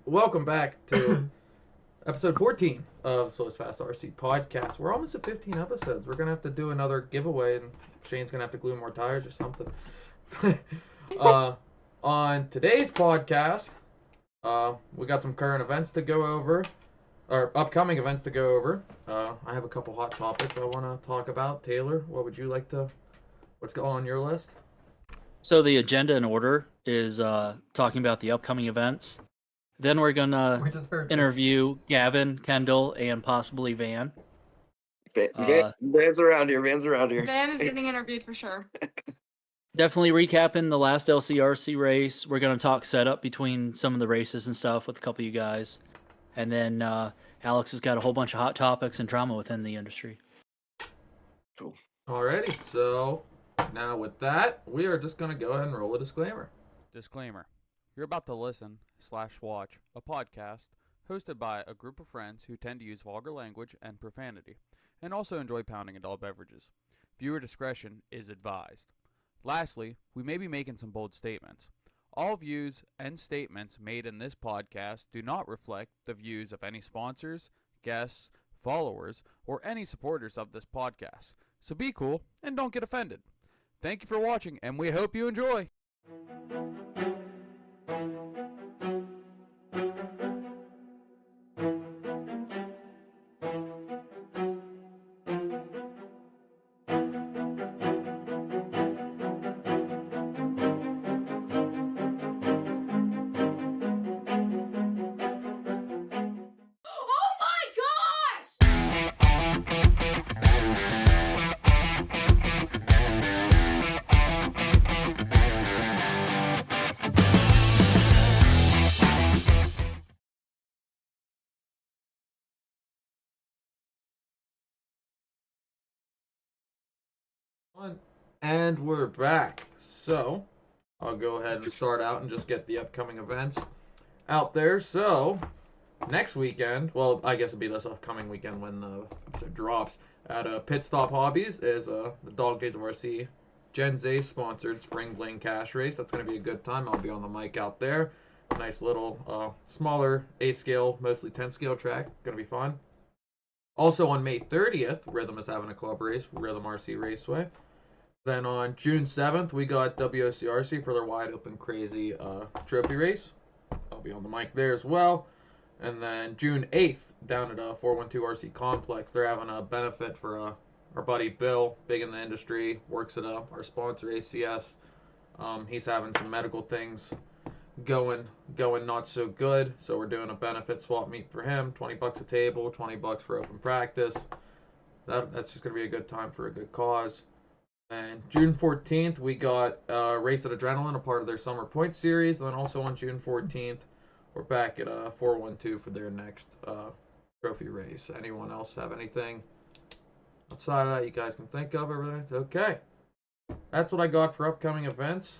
welcome back to episode 14 of the Slowest Fast RC podcast. We're almost at 15 episodes. We're going to have to do another giveaway, and Shane's going to have to glue more tires or something. uh, on today's podcast, we got some current events to go over, or upcoming events to go over. I have a couple hot topics I want to talk about. Taylor, what would you like to, what's going on your list? So the agenda in order is talking about the upcoming events. Then we're gonna We just heard interview Gavin, Kendall, and possibly Van. Uh, Van's around here. Van's around here. Van is getting interviewed for sure. Definitely recapping the last LCRC race. We're gonna talk setup between some of the races and stuff with a couple of you guys, and then Alex has got a whole bunch of hot topics and drama within the industry. Cool. Alrighty, so now with that, we are just going to go ahead and roll a disclaimer. Disclaimer. You're about to listen/watch a podcast hosted by a group of friends who tend to use vulgar language and profanity, and also enjoy pounding adult beverages. Viewer discretion is advised. Lastly, we may be making some bold statements. All views and statements made in this podcast do not reflect the views of any sponsors, guests, followers, or any supporters of this podcast. So be cool and don't get offended. Thank you for watching, and we hope you enjoy. Oh my gosh! And we're back. So, I'll go ahead and start out and just get the upcoming events out there. So, next weekend, well, I guess it'll be this upcoming weekend when the episode drops, at Pit Stop Hobbies is the Dog Days of RC Gen Z sponsored Spring Bling Cash Race. That's going to be a good time. I'll be on the mic out there. Nice little, smaller 8 scale, mostly 10 scale track. Going to be fun. Also on May 30th, Rhythm is having a club race, Rhythm RC Raceway. Then on June 7th, we got WOCRC for their wide open crazy trophy race. I'll be on the mic there as well. And then June 8th, down at 412 RC Complex, they're having a benefit for our buddy Bill, big in the industry, works at our sponsor ACS. He's having some medical things going not so good, so we're doing a benefit swap meet for him. $20 a table, $20 for open practice. That's just gonna be a good time for a good cause. And June 14th, we got Race at Adrenaline, a part of their Summer Point series. And then also on June 14th, we're back at 412 for their next trophy race. Anyone else have anything outside of that you guys can think of? Everything? Okay. That's what I got for upcoming events.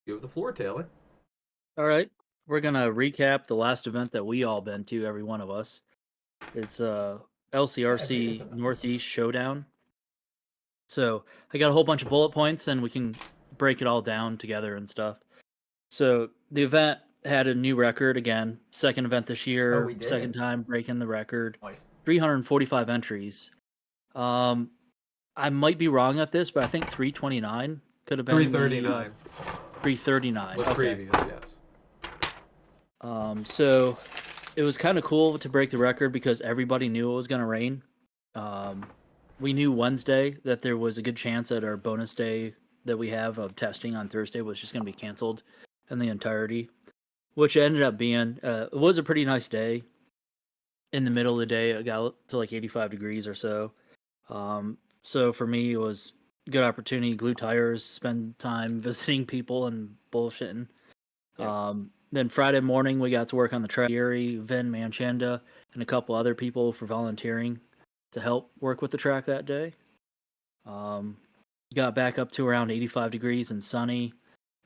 Give the floor, Taylor. All right, we're gonna recap the last event that we all been to, every one of us. It's LCRC Northeast Showdown. So I got a whole bunch of bullet points, and we can break it all down together and stuff. So the event had a new record again, second event this year, we did? second time breaking the record. Nice. 345 entries. I might be wrong at this, but I think 329 could have been 339 339. was Okay. previous, yes. So it was kind of cool to break the record because everybody knew it was going to rain. We knew Wednesday that there was a good chance that our bonus day that we have of testing on Thursday was just going to be canceled in the entirety, which it ended up being. It was a pretty nice day. In the middle of the day, it got to like 85 degrees or so. So for me, it was a good opportunity. Glue tires, spend time visiting people and bullshitting. Yeah. Then Friday morning, we got to work on the track. Gary, Vin, Manchanda, and a couple other people for volunteering to help work with the track that day. Got back up to around 85 degrees and sunny.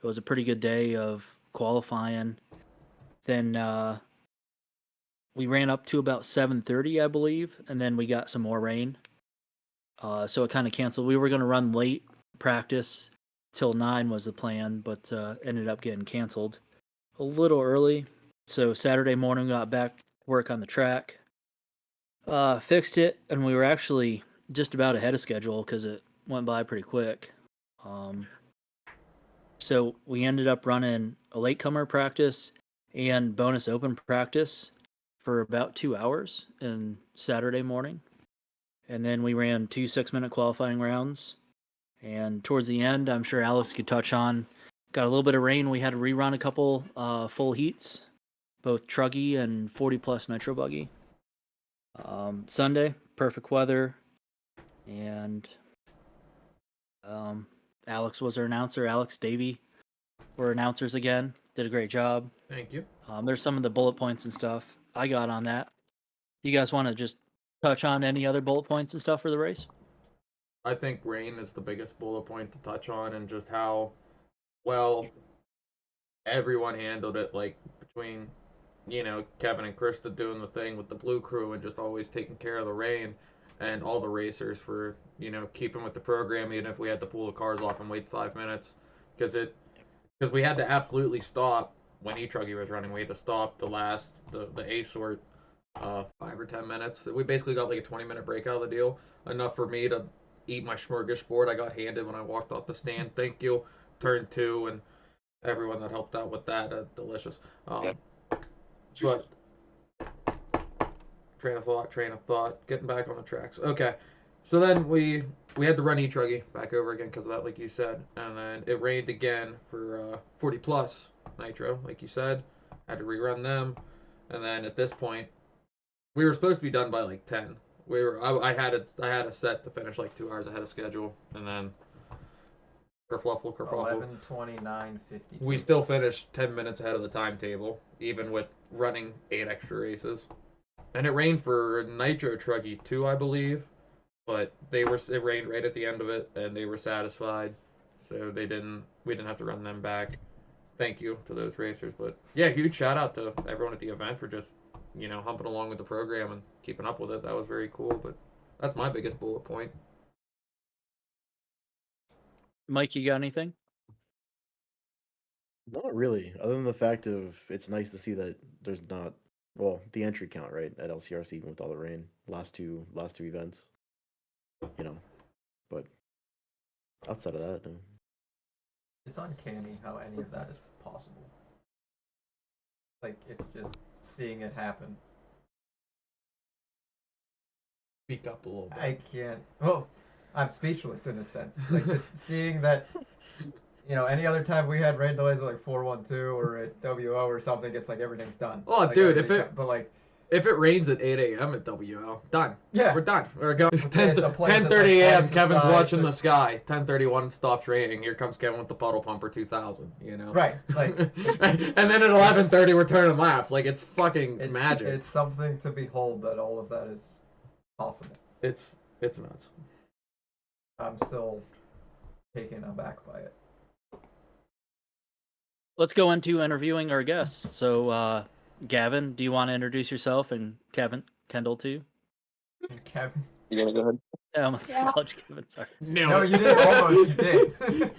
It was a pretty good day of qualifying. Then we ran up to about 7:30, I believe, and then we got some more rain. So it kind of canceled. We were going to run late practice till 9 was the plan, but ended up getting canceled a little early. So Saturday morning, got back to work on the track, fixed it, and we were actually just about ahead of schedule because it went by pretty quick. So we ended up running a latecomer practice and bonus open practice for about 2 hours in Saturday morning. And then we ran 2 6-minute qualifying rounds. And towards the end, I'm sure Alex could touch on, got a little bit of rain. We had to rerun a couple full heats, both truggy and 40 plus nitro buggy. Sunday, perfect weather. And Alex was our announcer. Alex, Davey were announcers again. Did a great job. Thank you. There's some of the bullet points and stuff I got on that. You guys want to just touch on any other bullet points and stuff for the race? I think rain is the biggest bullet point to touch on, and just how well everyone handled it. Like between, Kevin and Krista doing the thing with the blue crew and just always taking care of the rain, and all the racers for keeping with the program, even if we had to pull the cars off and wait 5 minutes, because we had to absolutely stop when E-Truggy was running. We had to stop the A sort 5 or 10 minutes. We basically got like a 20-minute break out of the deal, enough for me to eat my smorgasbord I got handed when I walked off the stand. Thank you, Turn 2, and everyone that helped out with that. Delicious. But train of thought. Getting back on the tracks. Okay, so then we had to run E-Truggy back over again because of that, like you said, and then it rained again for 40 plus nitro, like you said. Had to rerun them, and then at this point, we were supposed to be done by like 10. I had a set to finish like 2 hours ahead of schedule, and then kerfluffle. 11:29:52. We still finished 10 minutes ahead of the timetable, even with running 8 extra races. And it rained for Nitro Truggy too, I believe, but it rained right at the end of it, and they were satisfied, so we didn't have to run them back. Thank you to those racers, but yeah, huge shout out to everyone at the event for just humping along with the program and keeping up with it. That was very cool, but that's my biggest bullet point. Mike, you got anything? Not really, other than the fact of it's nice to see that there's not the entry count right at LCRC even with all the rain last two events, but outside of that, no. It's uncanny how any of that is possible. Like, it's just seeing it happen. Speak up a little bit. I can't. Well, I'm speechless in a sense. Like, just seeing that. Any other time we had rain delays at like 412 or at WO or something, it's like everything's done. Oh, like, dude, if it rains at 8 a.m. at WO, done. Yeah, we're done. We're going. Okay, 10:30 a.m. like Kevin's aside, watching but... the sky. 10:31 stops raining. Here comes Kevin with the puddle pumper 2000. Right. Like. And then at 11:30 we're turning laps. Like it's fucking magic. It's something to behold that all of that is possible. It's nuts. I'm still taken aback by it. Let's go into interviewing our guests. So, Gavin, do you want to introduce yourself, and Kendall too? Kevin. You gonna go ahead? I almost called you Kevin. Sorry. No, you didn't. Almost, you did.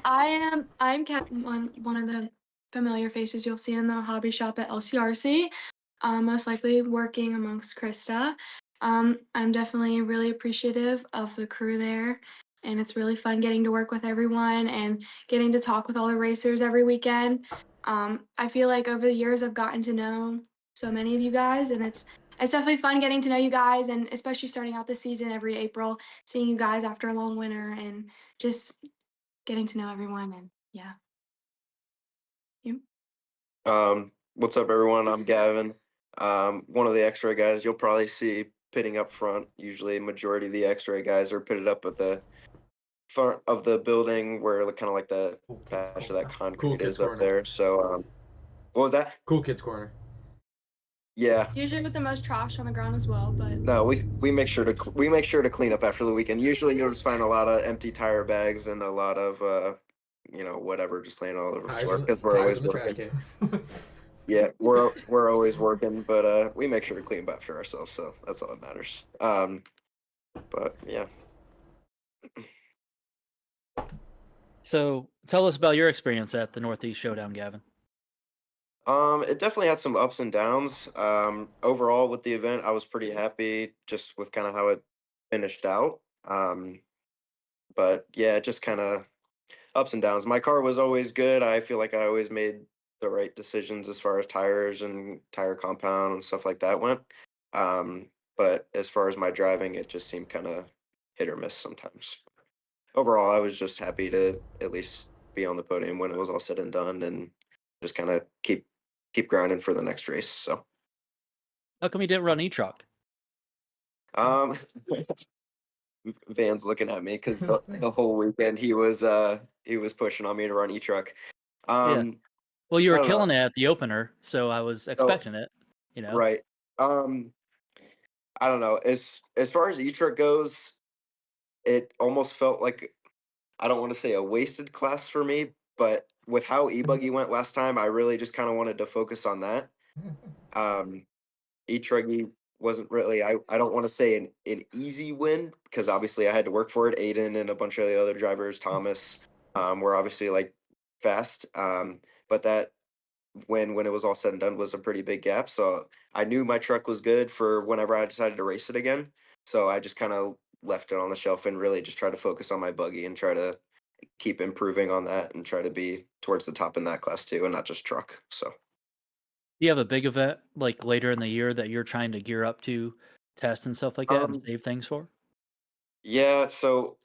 I'm Kevin, one of the familiar faces you'll see in the hobby shop at LCRC. Most likely working amongst Krista. I'm definitely really appreciative of the crew there, and it's really fun getting to work with everyone and getting to talk with all the racers every weekend. I feel like over the years I've gotten to know so many of you guys, and it's definitely fun getting to know you guys, and especially starting out this season every April, seeing you guys after a long winter and just getting to know everyone. And yeah. You? What's up, everyone? I'm Gavin. One of the X-ray guys you'll probably see pitting up front. Usually, a majority of the X-ray guys are pitted up at the front of the building where kind of like the patch of that concrete is up there. So, what was that? Cool Kids Corner. Yeah. Usually with the most trash on the ground as well, but No, we make sure to clean up after the weekend. Usually, you'll just find a lot of empty tire bags and a lot of whatever just laying all over the floor because we're always working. Yeah, we're always working, but we make sure to clean up after ourselves, so that's all that matters. But yeah. So, tell us about your experience at the Northeast Showdown, Gavin. It definitely had some ups and downs. Overall with the event, I was pretty happy just with kind of how it finished out. But yeah, just kind of ups and downs. My car was always good. I feel like I always made the right decisions as far as tires and tire compound and stuff like that went. Um, but as far as my driving, it just seemed kind of hit or miss sometimes. Overall, I was just happy to at least be on the podium when it was all said and done, and just kind of keep grinding for the next race. So, How come you didn't run e-truck? um, Van's looking at me because the whole weekend he was pushing on me to run e-truck. Yeah. Um, Well, you I were don't know. killing it at the opener, so I was So expecting it. You know. right. Um, I don't know. As far as e-truck goes, it almost felt like I don't want to say a wasted class for me, but with how e-buggy went last time, I really just kind of wanted to focus on that. Um, e-truggy wasn't really I don't want to say an easy win because obviously I had to work for it. Aiden and a bunch of the other drivers, Thomas, were obviously like fast. But that when it was all said and done was a pretty big gap. So I knew my truck was good for whenever I decided to race it again. So I just kind of left it on the shelf and really just try to focus on my buggy and try to keep improving on that and try to be towards the top in that class too and not just truck. So Do you have a big event like later in the year that you're trying to gear up to test and stuff like that and um save things for? yeah, so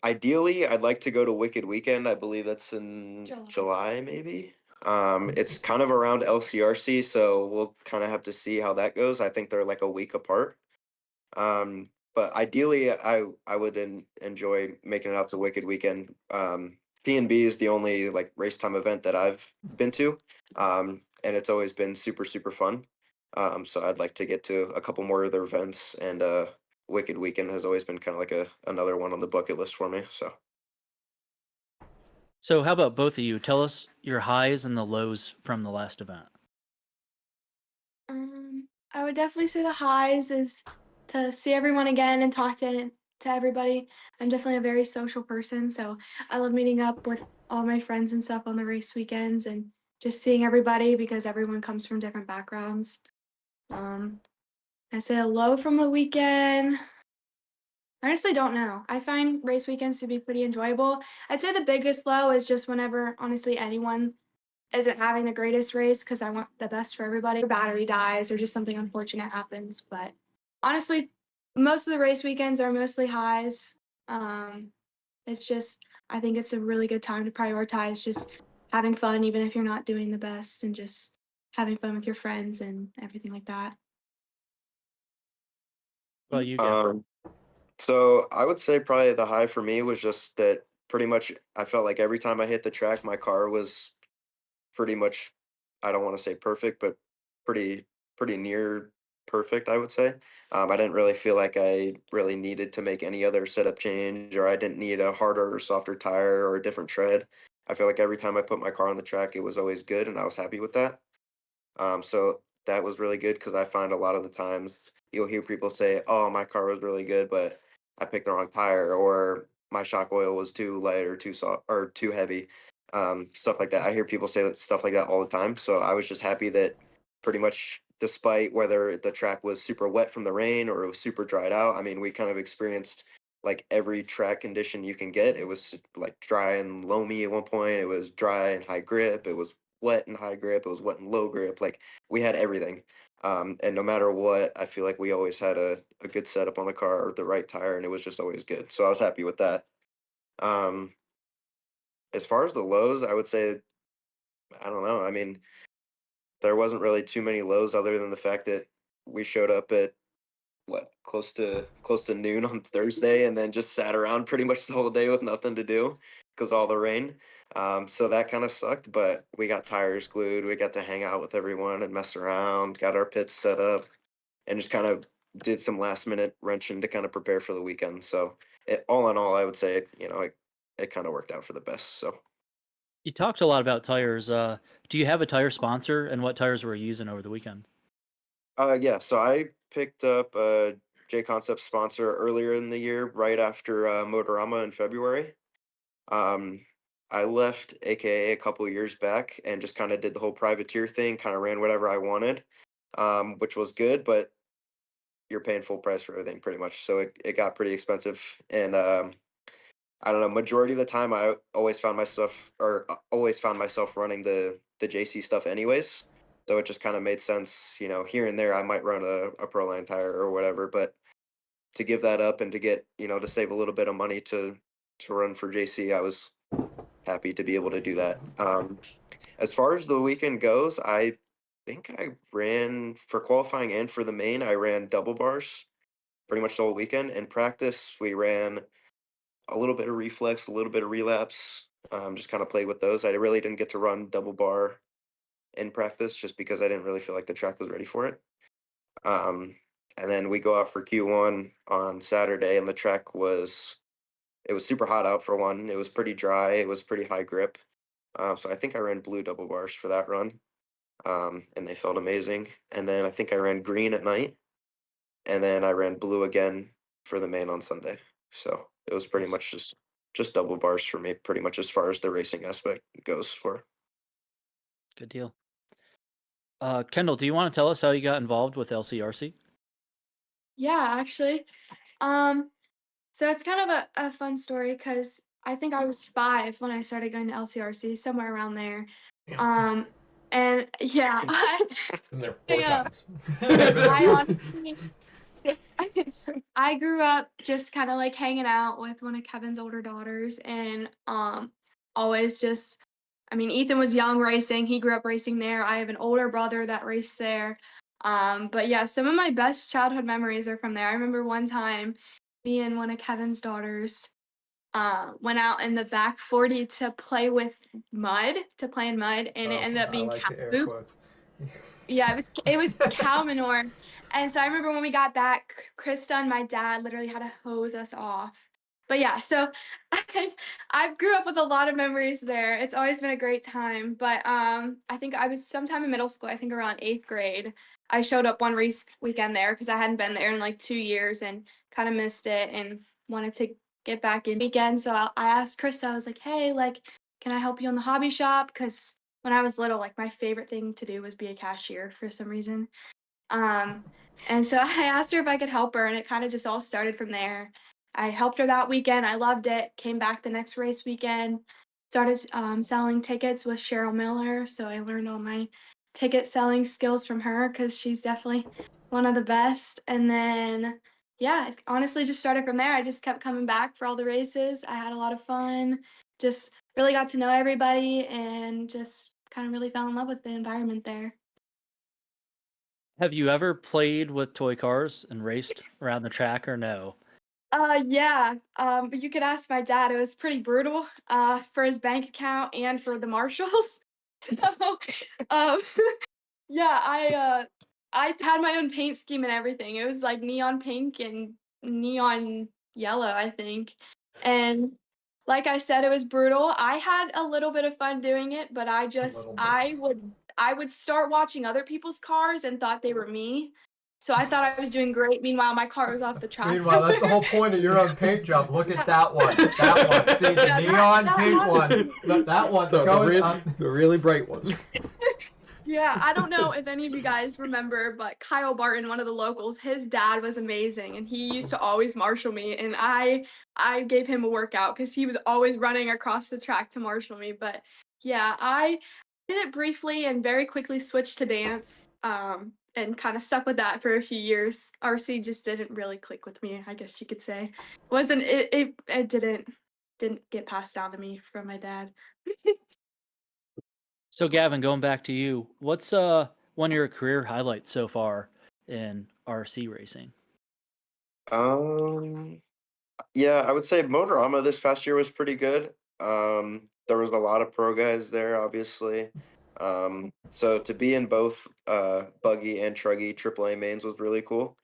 ideally I'd like to go to Wicked Weekend. I believe that's in July. July maybe. It's kind of around LCRC, so we'll kind of have to see how that goes. I think they're like a week apart. But ideally, I would enjoy making it out to Wicked Weekend. P&B is the only like race time event that I've been to, and it's always been super fun. So I'd like to get to a couple more of their events, and Wicked Weekend has always been kind of like another one on the bucket list for me. So So, how about both of you? Tell us your highs and the lows from the last event. I would definitely say the highs is to see everyone again and talk to everybody. I'm definitely a very social person, so I love meeting up with all my friends and stuff on the race weekends and just seeing everybody because everyone comes from different backgrounds. Um, I say a low from the weekend. I honestly don't know. I find race weekends to be pretty enjoyable. I'd say the biggest low is just whenever honestly anyone isn't having the greatest race because I want the best for everybody. Your battery dies or just something unfortunate happens. But honestly, most of the race weekends are mostly highs. It's just I think it's a really good time to prioritize just having fun, even if you're not doing the best, and just having fun with your friends and everything like that. Well, you, Gavin. um, so I would say probably the high for me was just that pretty much I felt like every time I hit the track, my car was pretty much I don't want to say perfect, but pretty pretty near perfect, I would say. I didn't really feel like I really needed to make any other setup change, or I didn't need a harder or softer tire or a different tread. I feel like every time I put my car on the track, it was always good, and I was happy with that. So that was really good because I find a lot of the times you'll hear people say, "Oh, my car was really good, but I picked the wrong tire," or "My shock oil was too light or too soft or too heavy." Stuff like that. I hear people say stuff like that all the time. So I was just happy that pretty much, despite whether the track was super wet from the rain or it was super dried out, I mean, we kind of experienced like every track condition you can get. It was like dry and loamy at one point. It was dry and high grip. It was wet and high grip. It was wet and low grip. Like we had everything. And no matter what, I feel like we always had a good setup on the car or the right tire, and it was just always good. So I was happy with that. Um, as far as the lows, I would say, I don't know. I mean, there wasn't really too many lows other than the fact that we showed up at what close to noon on Thursday and then just sat around pretty much the whole day with nothing to do because all the rain. So that kind of sucked, but we got tires glued. We got to hang out with everyone and mess around, got our pits set up, and just kind of did some last minute wrenching to kind of prepare for the weekend. So all in all, I would say, it kind of worked out for the best. So You talked a lot about tires. Do you have a tire sponsor, and what tires were you using over the weekend? yeah, so I picked up a J Concept sponsor earlier in the year, right after Motorama in February. Um, I left AKA a couple years back and just kind of did the whole privateer thing, kind of ran whatever I wanted, which was good, but you're paying full price for everything pretty much. So it got pretty expensive. And I don't know, majority of the time I always found myself running the JC stuff anyways. So it just kind of made sense, here and there I might run a Proline tire or whatever, but to give that up and to get, to save a little bit of money to run for JC, I was happy to be able to do that. As far as the weekend goes, I think I ran for qualifying and for the main, I ran double bars pretty much the whole weekend. In practice, we ran a little bit of reflex, a little bit of relapse, just kind of played with those. I really didn't get to run double bar in practice just because I didn't really feel like the track was ready for it. And then we go out for Q1 on Saturday, and the track was super hot out for one. It was pretty dry. It was pretty high grip. So I think I ran blue double bars for that run, and they felt amazing. And then I think I ran green at night, and then I ran blue again for the main on Sunday. So it was pretty much just double bars for me, pretty much as far as the racing aspect goes for. Good deal. Kendall, do you want to tell us how you got involved with LCRC? Yeah, actually. So it's kind of a fun story because I think I was 5 when I started going to LCRC, somewhere around there. Yeah. And yeah, It's in there 4 Yeah. times. I honestly, I grew up just kind of like hanging out with one of Kevin's older daughters, and always just, I mean, Ethan was young racing. He grew up racing there. I have an older brother that raced there. But yeah, some of my best childhood memories are from there. I remember one time me and one of Kevin's daughters went out in the back 40 to play in mud, and it ended up being I like cow the air poop. quotes. Yeah, it was cow manure. And so I remember when we got back, Krista and my dad literally had to hose us off. But yeah, so I grew up with a lot of memories there. It's always been a great time. But I think I was sometime in middle school, I think around 8th grade. I showed up one race weekend there because I hadn't been there in like 2 years and kind of missed it and wanted to get back in weekend. So I asked Krista, I was like, hey, like, can I help you in the hobby shop? Because when I was little, like my favorite thing to do was be a cashier for some reason. And so I asked her if I could help her, and it kind of just all started from there. I helped her that weekend. I loved it. Came back the next race weekend. Started selling tickets with Cheryl Miller. So I learned all my ticket selling skills from her because she's definitely one of the best. And then, yeah, it honestly just started from there. I just kept coming back for all the races. I had a lot of fun. Just really got to know everybody and just kind of really fell in love with the environment there. Have you ever played with toy cars and raced around the track or no? Yeah. But you could ask my dad. It was pretty brutal, for his bank account and for the marshals. So, um, yeah, I had my own paint scheme and everything. It was like neon pink and neon yellow, I think. And like I said, it was brutal. I had a little bit of fun doing it, but I would start watching other people's cars and thought they were me. So I thought I was doing great. Meanwhile, my car was off the track. Meanwhile, that's the whole point of your own paint job. Look at that one. That one. See, the Yeah, neon that pink one. one. That one The goes up. really bright one. Yeah, I don't know if any of you guys remember, but Kyle Barton, one of the locals, his dad was amazing, and he used to always marshal me, and I gave him a workout because he was always running across the track to marshal me. But yeah, I did it briefly and very quickly switched to dance, and kind of stuck with that for a few years. RC just didn't really click with me, I guess you could say. It didn't get passed down to me from my dad. So Gavin, going back to you, what's one of your career highlights so far in RC racing? Yeah, I would say Motorama this past year was pretty good. There was a lot of pro guys there, obviously. So to be in both buggy and truggy AAA mains was really cool.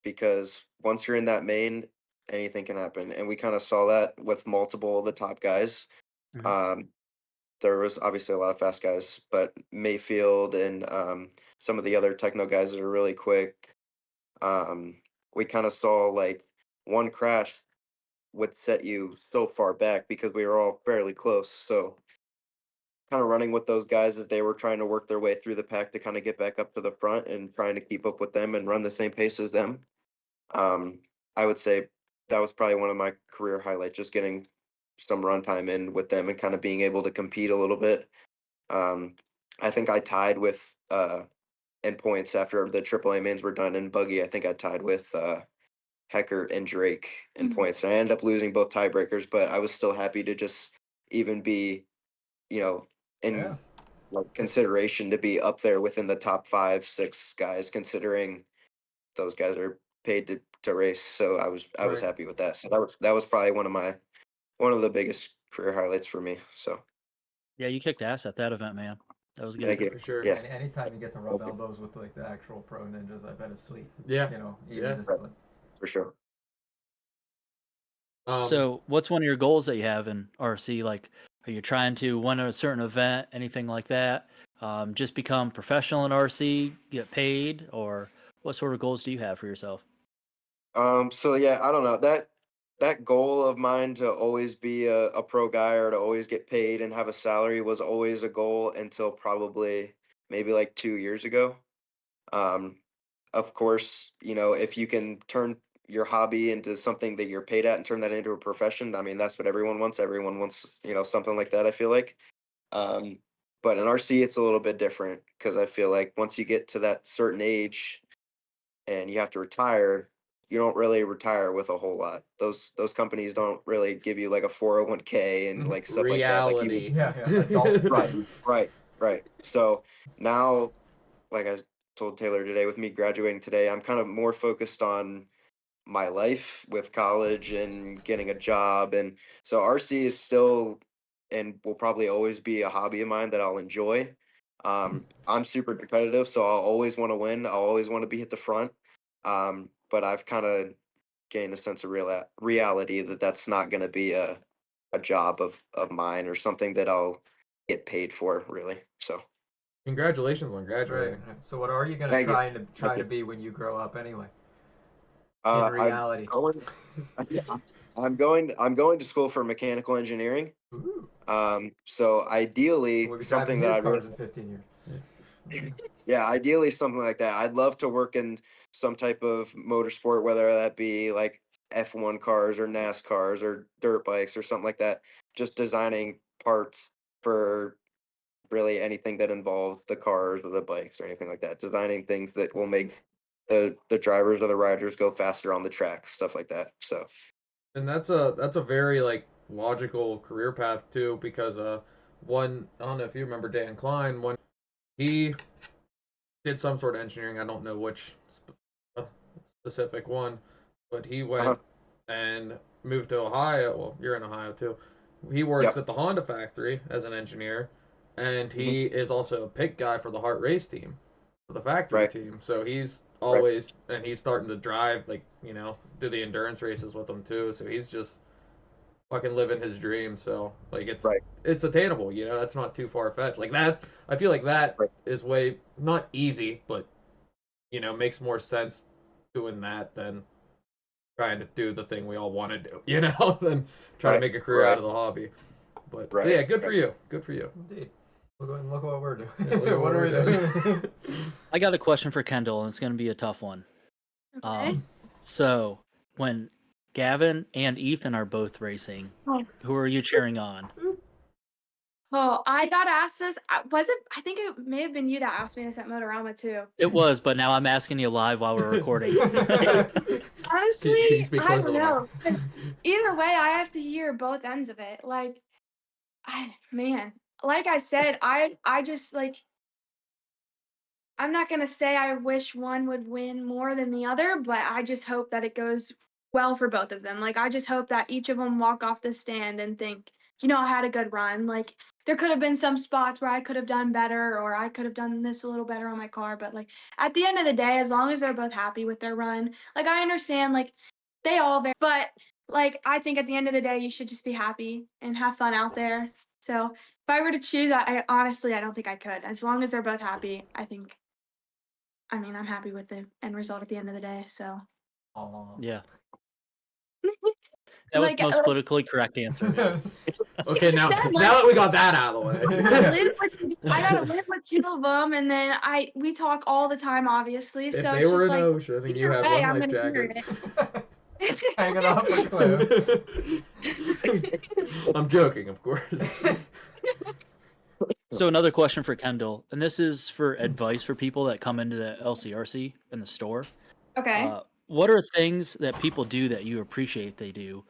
Because once you're in that main, anything can happen, and we kind of saw that with multiple of the top guys. Mhm. There was obviously a lot of fast guys, but Mayfield and some of the other techno guys that are really quick. We kind of saw like one crash would set you so far back because we were all fairly close. So kind of running with those guys as they were trying to work their way through the pack to kind of get back up to the front and trying to keep up with them and run the same pace as them. I would say that was probably one of my career highlights, just getting some runtime in with them and kind of being able to compete a little bit. I think I tied with in points after the AAA mains were done in Buggy. I think I tied with Heckert and Drake in points. And I ended up losing both tiebreakers, but I was still happy to just even be, in like consideration to be up there within the top 5, 6 guys, considering those guys are paid to race. So I was Right. happy with that. So that was probably one of the biggest career highlights for me. So Yeah, you kicked ass at that event, man. That was good. thank you. For sure. Yeah. And anytime you get to rub elbows with like the actual pro ninjas, I bet it's sweet. Yeah. Even Yeah. just Right. like, For sure. So, what's one of your goals that you have in RC? Like, are you trying to win a certain event, anything like that? Just become professional in RC, get paid, or what sort of goals do you have for yourself? So yeah, I don't know, that goal of mine to always be a pro guy or to always get paid and have a salary was always a goal until probably maybe like 2 years ago. Of course, if you can turn your hobby into something that you're paid at and turn that into a profession, I mean, that's what everyone wants. Everyone wants, something like that, I feel like. But in RC, it's a little bit different because I feel like once you get to that certain age and you have to retire, you don't really retire with a whole lot. Those companies don't really give you like a 401k and like stuff like that. Like Reality. adult right. So now, like I told Taylor today, with me graduating today, I'm kind of more focused on my life with college and getting a job. And so RC is still and will probably always be a hobby of mine that I'll enjoy. I'm super competitive, so I'll always want to win. I'll always want to be at the front. But I've kind of gained a sense of reality that that's not going to be a job of mine or something that I'll get paid for, really. So Congratulations on right. graduating. So what are you gonna Thank you. try Thank you. to be when you grow up anyway? I'm reality. going, I'm going to school for mechanical engineering. Ooh. So ideally We'll be something driving that his I cars really, in 15 years. yeah, ideally something like that. I'd love to work in some type of motorsport, whether that be like F1 cars or NASCARs or dirt bikes or something like that. Just designing parts for really anything that involves the cars or the bikes or anything like that. Designing things that will make the drivers or the riders go faster on the track, stuff like that. So And that's a very like logical career path too, because one I don't know if you remember Dan Klein, when he did some sort of engineering, I don't know which specific one, but he went and moved to Ohio. Well, you're in Ohio too. He works Yep. at the Honda factory as an engineer, and Mm-hmm. he is also a pick guy for the Hart Race team, for the factory Right. team. So he's always and he's starting to drive, like, do the endurance races with them too. So he's just fucking living his dream. So like Right. it's attainable. That's not too far fetched. Like that, I feel like that Right. is way not easy, but makes more sense doing that than trying to do the thing we all want to do, than try to make a career out of the hobby. But so yeah, good for you. Good for you. Indeed. Look what we're doing. Yeah, look at what we're doing. I got a question for Kendall, and it's going to be a tough one. Okay. So, when Gavin and Ethan are both racing, who are you cheering on? Oh, I got asked this. I think it may have been you that asked me this at Motorama too. It was, but now I'm asking you live while we're recording. Honestly, speak I closer to don't the know. 'Cause either way, I have to hear both ends of it. Like, like I said, I just like. I'm not gonna say I wish one would win more than the other, but I just hope that it goes well for both of them. Like, I just hope that each of them walk off the stand and think, I had a good run. Like, there could have been some spots where I could have done better, or I could have done this a little better on my car. But like, at the end of the day, as long as they're both happy with their run, like, I understand, like, but like, I think at the end of the day, you should just be happy and have fun out there. So if I were to choose, I honestly, I don't think I could. As long as they're both happy, I'm happy with the end result at the end of the day. So Aw. Yeah. That was Like, the most politically correct answer. Okay, now said, now that we got that out of the way. I gotta live with two of them, and then we talk all the time, obviously. If so they it's were just in like, an ocean and you either had way, one I'm life gonna hear jacket. it. Hanging off a cliff. I'm joking, of course. So another question for Kendall, and this is for advice for people that come into the LCRC in the store. Okay. What are things that people do that you appreciate they do?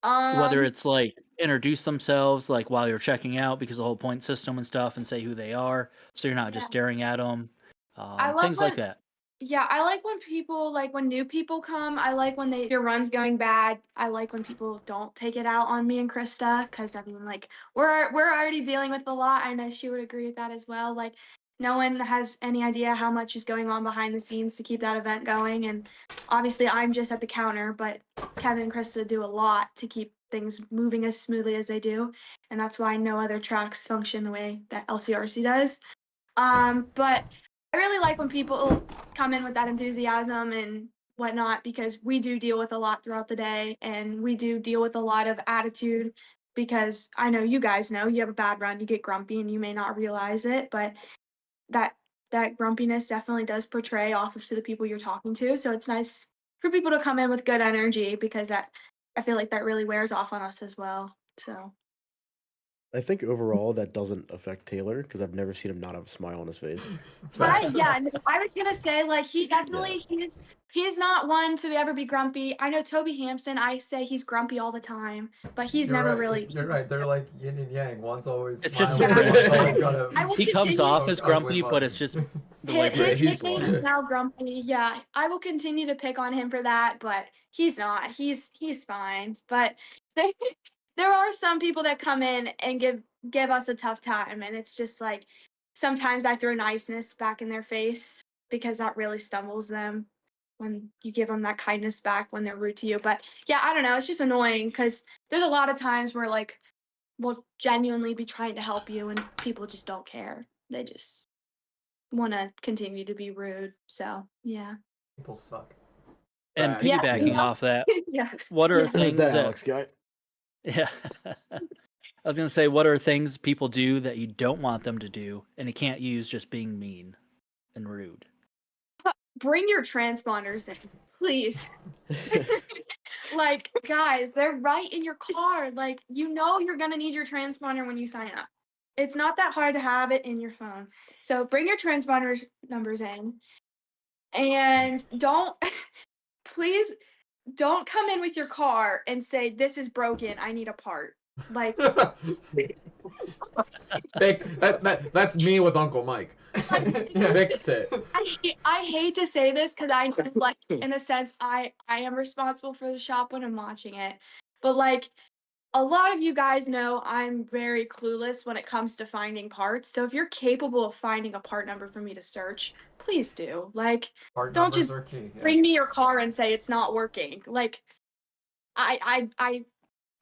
Whether it's like introduce themselves like while you're checking out because of the whole point system and stuff, and say who they are, so you're not just staring at them. I love Things like that. Yeah, I like when people when new people come. I like when your run's going bad. I like when people don't take it out on me and Krista, because I mean, like, we're already dealing with a lot. I know she would agree with that as well. Like, no one has any idea how much is going on behind the scenes to keep that event going, and obviously I'm just at the counter, but Kevin and Krista do a lot to keep things moving as smoothly as they do, and that's why no other tracks function the way that LCRC does. But I really like when people come in with that enthusiasm and whatnot, because we do deal with a lot throughout the day, and we do deal with a lot of attitude, because I know you guys know you have a bad run, you get grumpy and you may not realize it, but that grumpiness definitely does portray off of to the people you're talking to. So it's nice for people to come in with good energy, because I feel like that really wears off on us as well. So I think overall that doesn't affect Taylor because I've never seen him not have a smile on his face. I was gonna say, like, he definitely he's not one to ever be grumpy. I know Toby Hampson, I say he's grumpy all the time, but he's You're never right. really. You're right. They're like yin and yang. One's always It's just smiling, Yeah. one's always got I will He comes continue- off as grumpy, but it's just the way His he's nickname like- is now Grumpy. Yeah, I will continue to pick on him for that, but he's not. He's fine. But there are some people that come in and give us a tough time, and it's just like sometimes I throw niceness back in their face, because that really stumbles them when you give them that kindness back when they're rude to you. But yeah, I don't know. It's just annoying, because there's a lot of times where, like, we'll genuinely be trying to help you and people just don't care. They just want to continue to be rude. So yeah. People suck. And Right. Yeah. piggybacking off that, Yeah. what are Yeah. things that that Alex guy. yeah. I was gonna say, what are things people do that you don't want them to do, and you can't use just being mean and rude? Bring your transponders in, please. Like, guys, they're right in your car. Like, you know you're gonna need your transponder when you sign up. It's not that hard to have it in your phone. So bring your transponder numbers in, and please don't come in with your car and say, "This is broken, I need a part." Like, That's me with Uncle Mike. Fix it. I hate to say this, because I know, like, in a sense, I am responsible for the shop when I'm watching it, but like, a lot of you guys know I'm very clueless when it comes to finding parts. So if you're capable of finding a part number for me to search, please do. Like, Part don't numbers just are key. Yeah. bring me your car and say it's not working. Like, I'm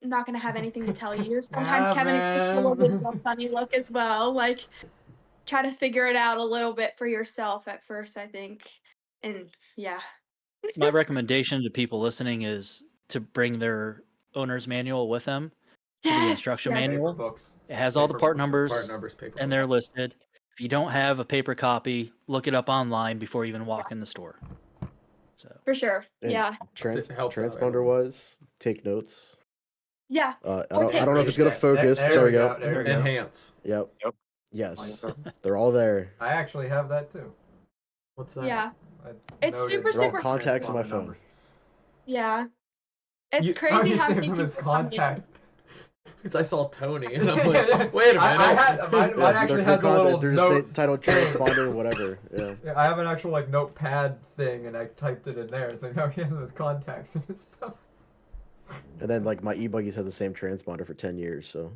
not gonna have anything to tell you. Sometimes Kevin will give a funny look as well. Like, try to figure it out a little bit for yourself at first, I think. And yeah. My recommendation to people listening is to bring their owner's manual with them. The instruction yes. manual. Paper books. It has all the part Paper numbers, Part numbers, paper. and they're listed. If you don't have a paper copy, look it up online before you even walk in the store. So For sure. And Yeah. It helps out transponder wise, take notes. Yeah. I Or don't know if it's gonna focus. There we go. There we go. Enhance. Yep. Yep. Yes. They're all there. I actually have that too. What's that? Yeah. I It's noted super, They're all super- contacts on my transponder phone. number. Yeah. It's You- crazy you how saved many him as people come in. contact. Because I saw Tony and I'm like, wait a minute. I had mine Yeah, actually they're has a little they're note. just titled transponder, whatever. Yeah. Yeah, I have an actual like notepad thing, and I typed it in there, so now he has his contacts in his phone. And then like my e-buggies had the same transponder for 10 years, so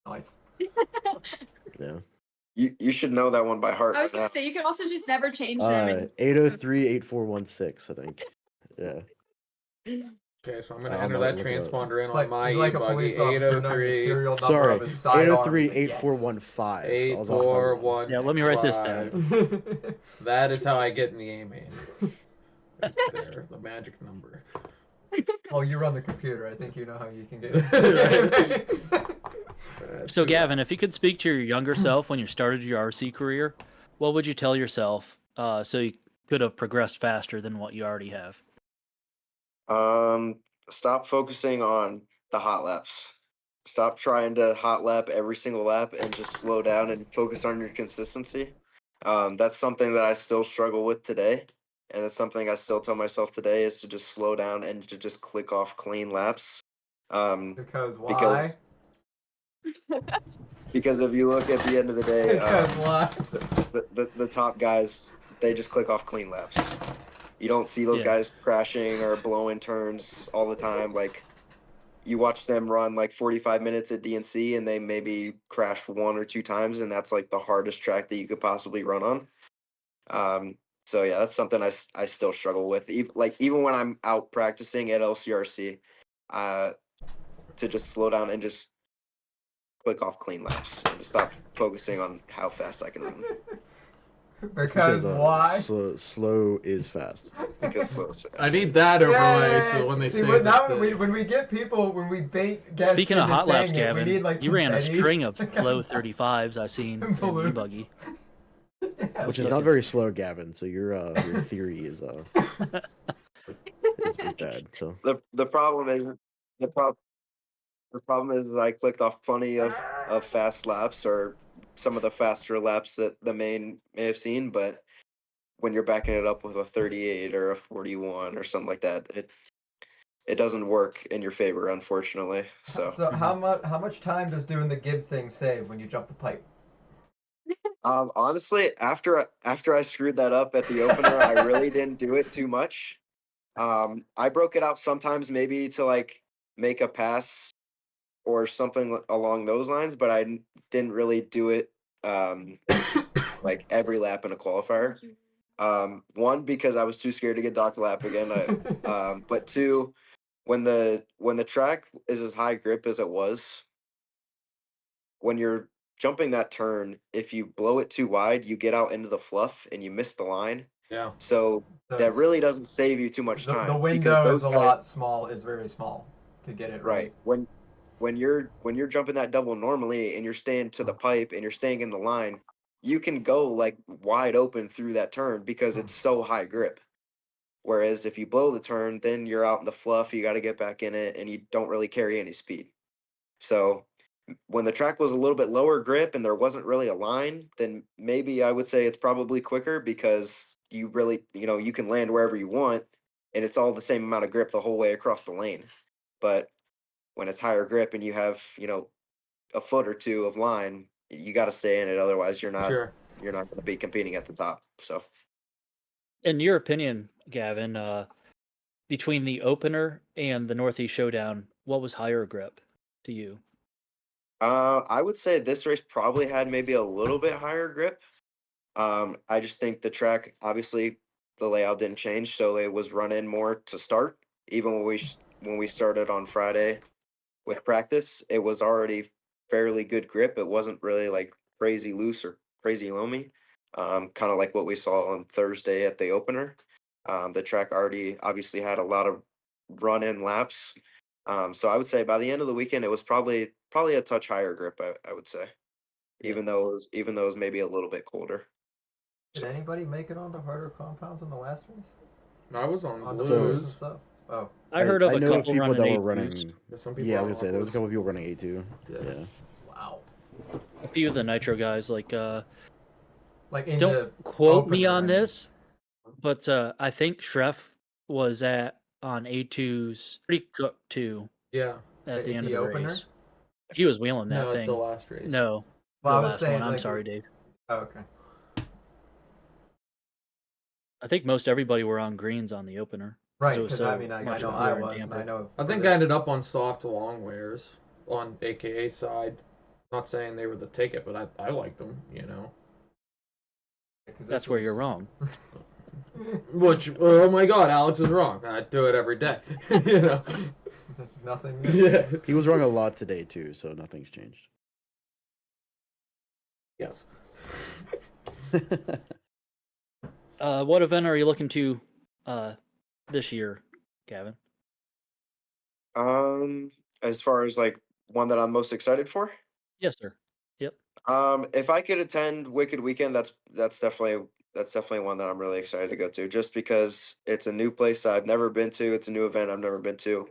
Nice. yeah. You should know that one by heart. I was by gonna now. say you can also just never change them. And 803-8416, I think. Yeah. Okay, so I'm going to I'm enter not that looking at it. transponder in It's on like, my he's like a e-buggy, police officer knowing the 803 serial number Sorry, of his sidearm. 803-8415. I was off by one. 841. yeah, let me write this down. That is how I get in the A main. Right there, the magic number. Well, you run the computer. I think you know how you can get it. So, Gavin, if you could speak to your younger self when you started your RC career, what would you tell yourself so you could have progressed faster than what you already have? Stop focusing on the hot laps. Stop trying to hot lap every single lap and just slow down and focus on your consistency. That's something that I still struggle with today. And it's something I still tell myself today is to just slow down and to just click off clean laps. Because why? Because if you look at the end of the day, Because why? the top guys, they just click off clean laps. You don't see those guys crashing or blowing turns all the time. Like, you watch them run like 45 minutes at DNC and they maybe crash 1 or 2 times, and that's like the hardest track that you could possibly run on. So yeah, that's something I still struggle with. Even when I'm out practicing at LCRC, to just slow down and just click off clean laps and to stop focusing on how fast I can run. Because why? Slow is fast. Because slow is fast. I need that overlay so when they See, say when, now that when we get people, when we bait guests Speaking of into hot laps, saying it, Gavin, we need, like, you ran a confetti. string of low 35s I seen in Balloons. e-buggy. Which is not very slow, Gavin. So your theory is bad. So The problem is the problem is I clicked off plenty of fast laps or some of the faster laps that the main may have seen, but when you're backing it up with a 38 or a 41 or something like that, it doesn't work in your favor, unfortunately. So how much time does doing the Gib thing save when you jump the pipe? honestly, after I screwed that up at the opener, I really didn't do it too much. I broke it out sometimes maybe to like make a pass or something along those lines, but I didn't really do it like every lap in a qualifier. One, because I was too scared to get docked lap again. But two, when the track is as high grip as it was, when you're jumping that turn, if you blow it too wide, you get out into the fluff and you miss the line. Yeah. So that really doesn't save you too much time. The window is is very small to get it right. When you're jumping that double normally and you're staying to the pipe and you're staying in the line, you can go like wide open through that turn because it's so high grip. Whereas if you blow the turn, then you're out in the fluff, you got to get back in it, and you don't really carry any speed. So when the track was a little bit lower grip and there wasn't really a line, then maybe I would say it's probably quicker because you really, you can land wherever you want and it's all the same amount of grip the whole way across the lane. But when it's higher grip and you have, a foot or two of line, you got to stay in it. Otherwise you're not going to be competing at the top. So in your opinion, Gavin, between the opener and the Northeast Showdown, what was higher grip to you? I would say this race probably had maybe a little bit higher grip. I just think the track, obviously, the layout didn't change, so it was run-in more to start. Even when we started on Friday with practice, it was already fairly good grip. It wasn't really like crazy loose or crazy loamy. Kind of like what we saw on Thursday at the opener. The track already obviously had a lot of run-in laps. So I would say by the end of the weekend, it was probably a touch higher grip. I would say, even though it was maybe a little bit colder. Did anybody make it onto harder compounds in the last race? I was on blues blues. and stuff. Oh, I heard of I a know couple people that running were running. Yeah, I was gonna say there was a couple of people running A2. Yeah. Wow. A few of the Nitro guys, like in don't the quote me opener, on I mean. this, but I think Schreff was on A2's pretty cooked too. Yeah. At the end of the opener? race, he was wheeling that No, thing. the last race. No, Well, the I was last saying, one. I'm sorry, Dave. Oh, okay. I think most everybody were on greens on the opener. Right, it was because so I mean, I much know cooler I and was, and damper. I know. I think I ended up on soft long wears on AKA side. Not saying they were the ticket, but I liked them, That's where you're wrong. Which, oh my God, Alex is wrong. I do it every day. Nothing. Yeah. He was wrong a lot today too, so nothing's changed. Yes. What event are you looking to this year, Gavin? As far as like one that I'm most excited for, Yes, sir. Yep. if I could attend Wicked Weekend, that's definitely one that I'm really excited to go to, just because it's a new place I've never been to. It's a new event I've never been to.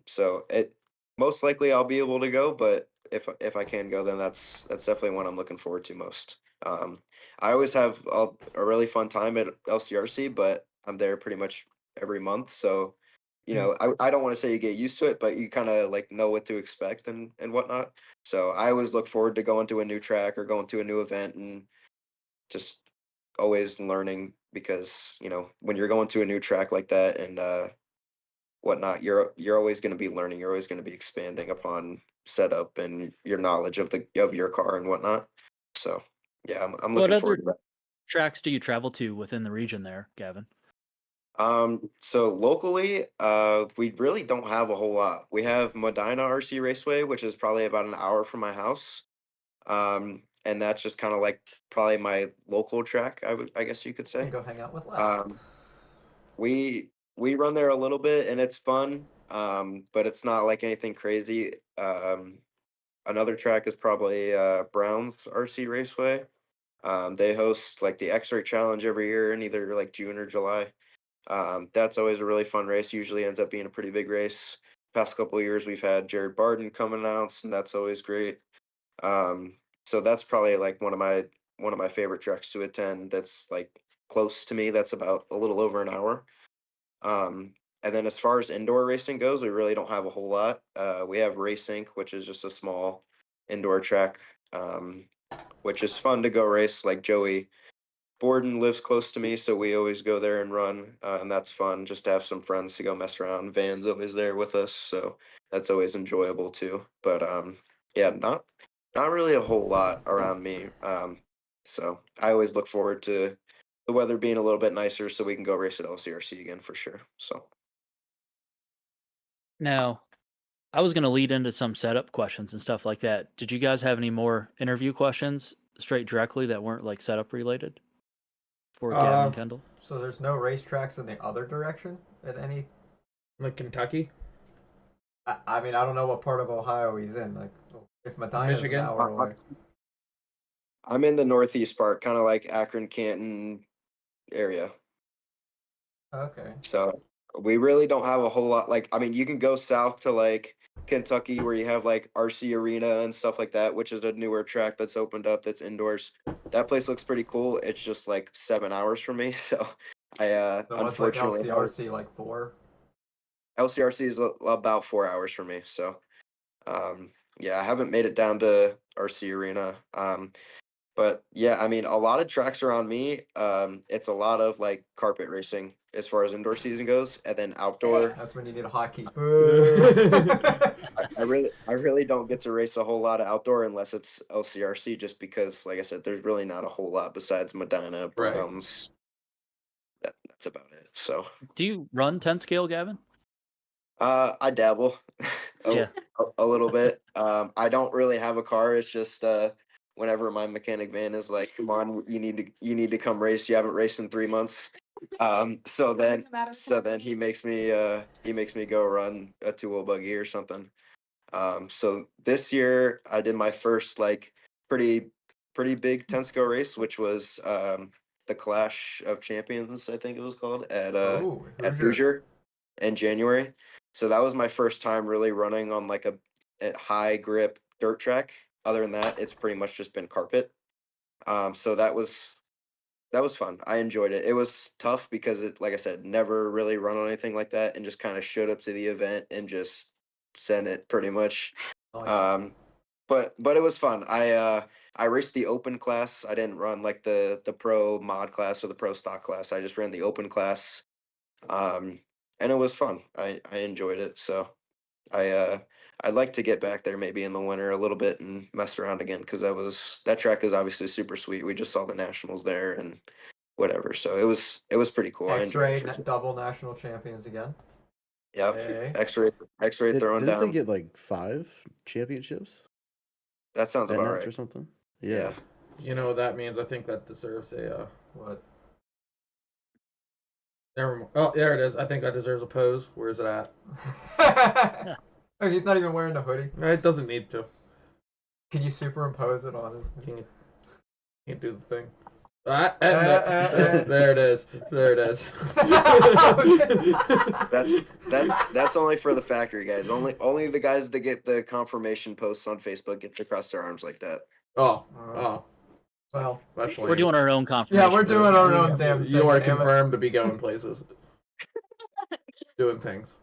So it most likely I'll be able to go, but if I can go, then that's definitely one I'm looking forward to most. I always have a really fun time at LCRC, but I'm there pretty much every month, so I don't want to say you get used to it, but you kind of like know what to expect and whatnot. So I always look forward to going to a new track or going to a new event and just always learning, because when you're going to a new track like that and whatnot, you're always going to be learning. You're always going to be expanding upon setup and your knowledge of your car and whatnot. So yeah, I'm What looking other forward to that. tracks do you travel to within the region there, Gavin? So locally, we really don't have a whole lot. We have Medina RC Raceway, which is probably about an hour from my house. And that's just kind of like probably my local track, I guess you could You can say. go hang out with Les. We run there a little bit and it's fun. But it's not like anything crazy. Another track is probably Browns RC Raceway. They host like the X-Ray Challenge every year in either like June or July. That's always a really fun race. Usually ends up being a pretty big race. Past couple of years, we've had Jared Barden come announce, and that's always great. So that's probably like one of my favorite tracks to attend. That's like close to me. That's about a little over an hour. And then as far as indoor racing goes, we really don't have a whole lot. We have Race Inc., which is just a small indoor track, which is fun to go race. Like Joey Borden lives close to me, so we always go there and run, and that's fun just to have some friends to go mess around. Van's always there with us, so that's always enjoyable too. But yeah, not really a whole lot around me. So I always look forward to the weather being a little bit nicer, so we can go race at LCRC again for sure. So Now, I was going to lead into some setup questions and stuff like that. Did you guys have any more interview questions straight directly that weren't like setup related for Gavin and Kendall? So there's no racetracks in the other direction at any. Like Kentucky, I mean, I don't know what part of Ohio he's in. Like, if Medina's Michigan? an hour away. I'm in the northeast part, kind of like Akron, Canton area. Okay. So we really don't have a whole lot. Like, I mean, you can go south to like Kentucky where you have like RC Arena and stuff like that, which is a newer track that's opened up that's indoors. That place looks pretty cool. It's just like 7 hours from me. So I So what's like unfortunately LCRC, like 4? LCRC is about 4 hours for me. So yeah, I haven't made it down to RC Arena. But yeah, I mean, a lot of tracks around me, it's a lot of like carpet racing as far as indoor season goes, and then outdoor. That's when you need a hotkey. I really don't get to race a whole lot of outdoor unless it's LCRC, just because, like I said, there's really not a whole lot besides Medina, Right. Browns. That's about it. So Do you run 10 scale, Gavin? I dabble Yeah. a little bit. I don't really have a car. It's just whenever my mechanic van is like, "Come on, you need to come race. You haven't raced in 3 months." So then he makes me go run a 2-wheel buggy or something. So this year I did my first like pretty big 10 scale race, which was the Clash of Champions, I think it was called, at Hoosier in January. So that was my first time really running on like a high grip dirt track. Other than that, it's pretty much just been carpet. So that was fun. I enjoyed it. It was tough because it, like I said, never really run on anything like that, and just kind of showed up to the event and just sent it pretty much. Oh, yeah. But it was fun. I raced the open class. I didn't run like the pro mod class or the pro stock class. I just ran the open class. And it was fun. I enjoyed it. So I'd like to get back there maybe in the winter a little bit and mess around again, because that track is obviously super sweet. We just saw the nationals there and whatever. So it was pretty cool. I enjoyed X-Ray it. For sure. double national champions again. Yeah, Hey. X-ray throwing Didn't they down. get like 5 championships That sounds at about Nats right. or something? Yeah. You know what that means? I think that deserves a What? Never mind. Oh, there it is. I think that deserves a pose. Where is it at? Oh, he's not even wearing the hoodie. It doesn't need to. Can you superimpose it on him? Can't do the thing. There it is. There it is. That's only for the factory guys. Only the guys that get the confirmation posts on Facebook get to cross their arms like that. Oh. Well, we're doing our own confirmation. Yeah, we're doing our own damn thing. You are confirmed to be going places. Doing things.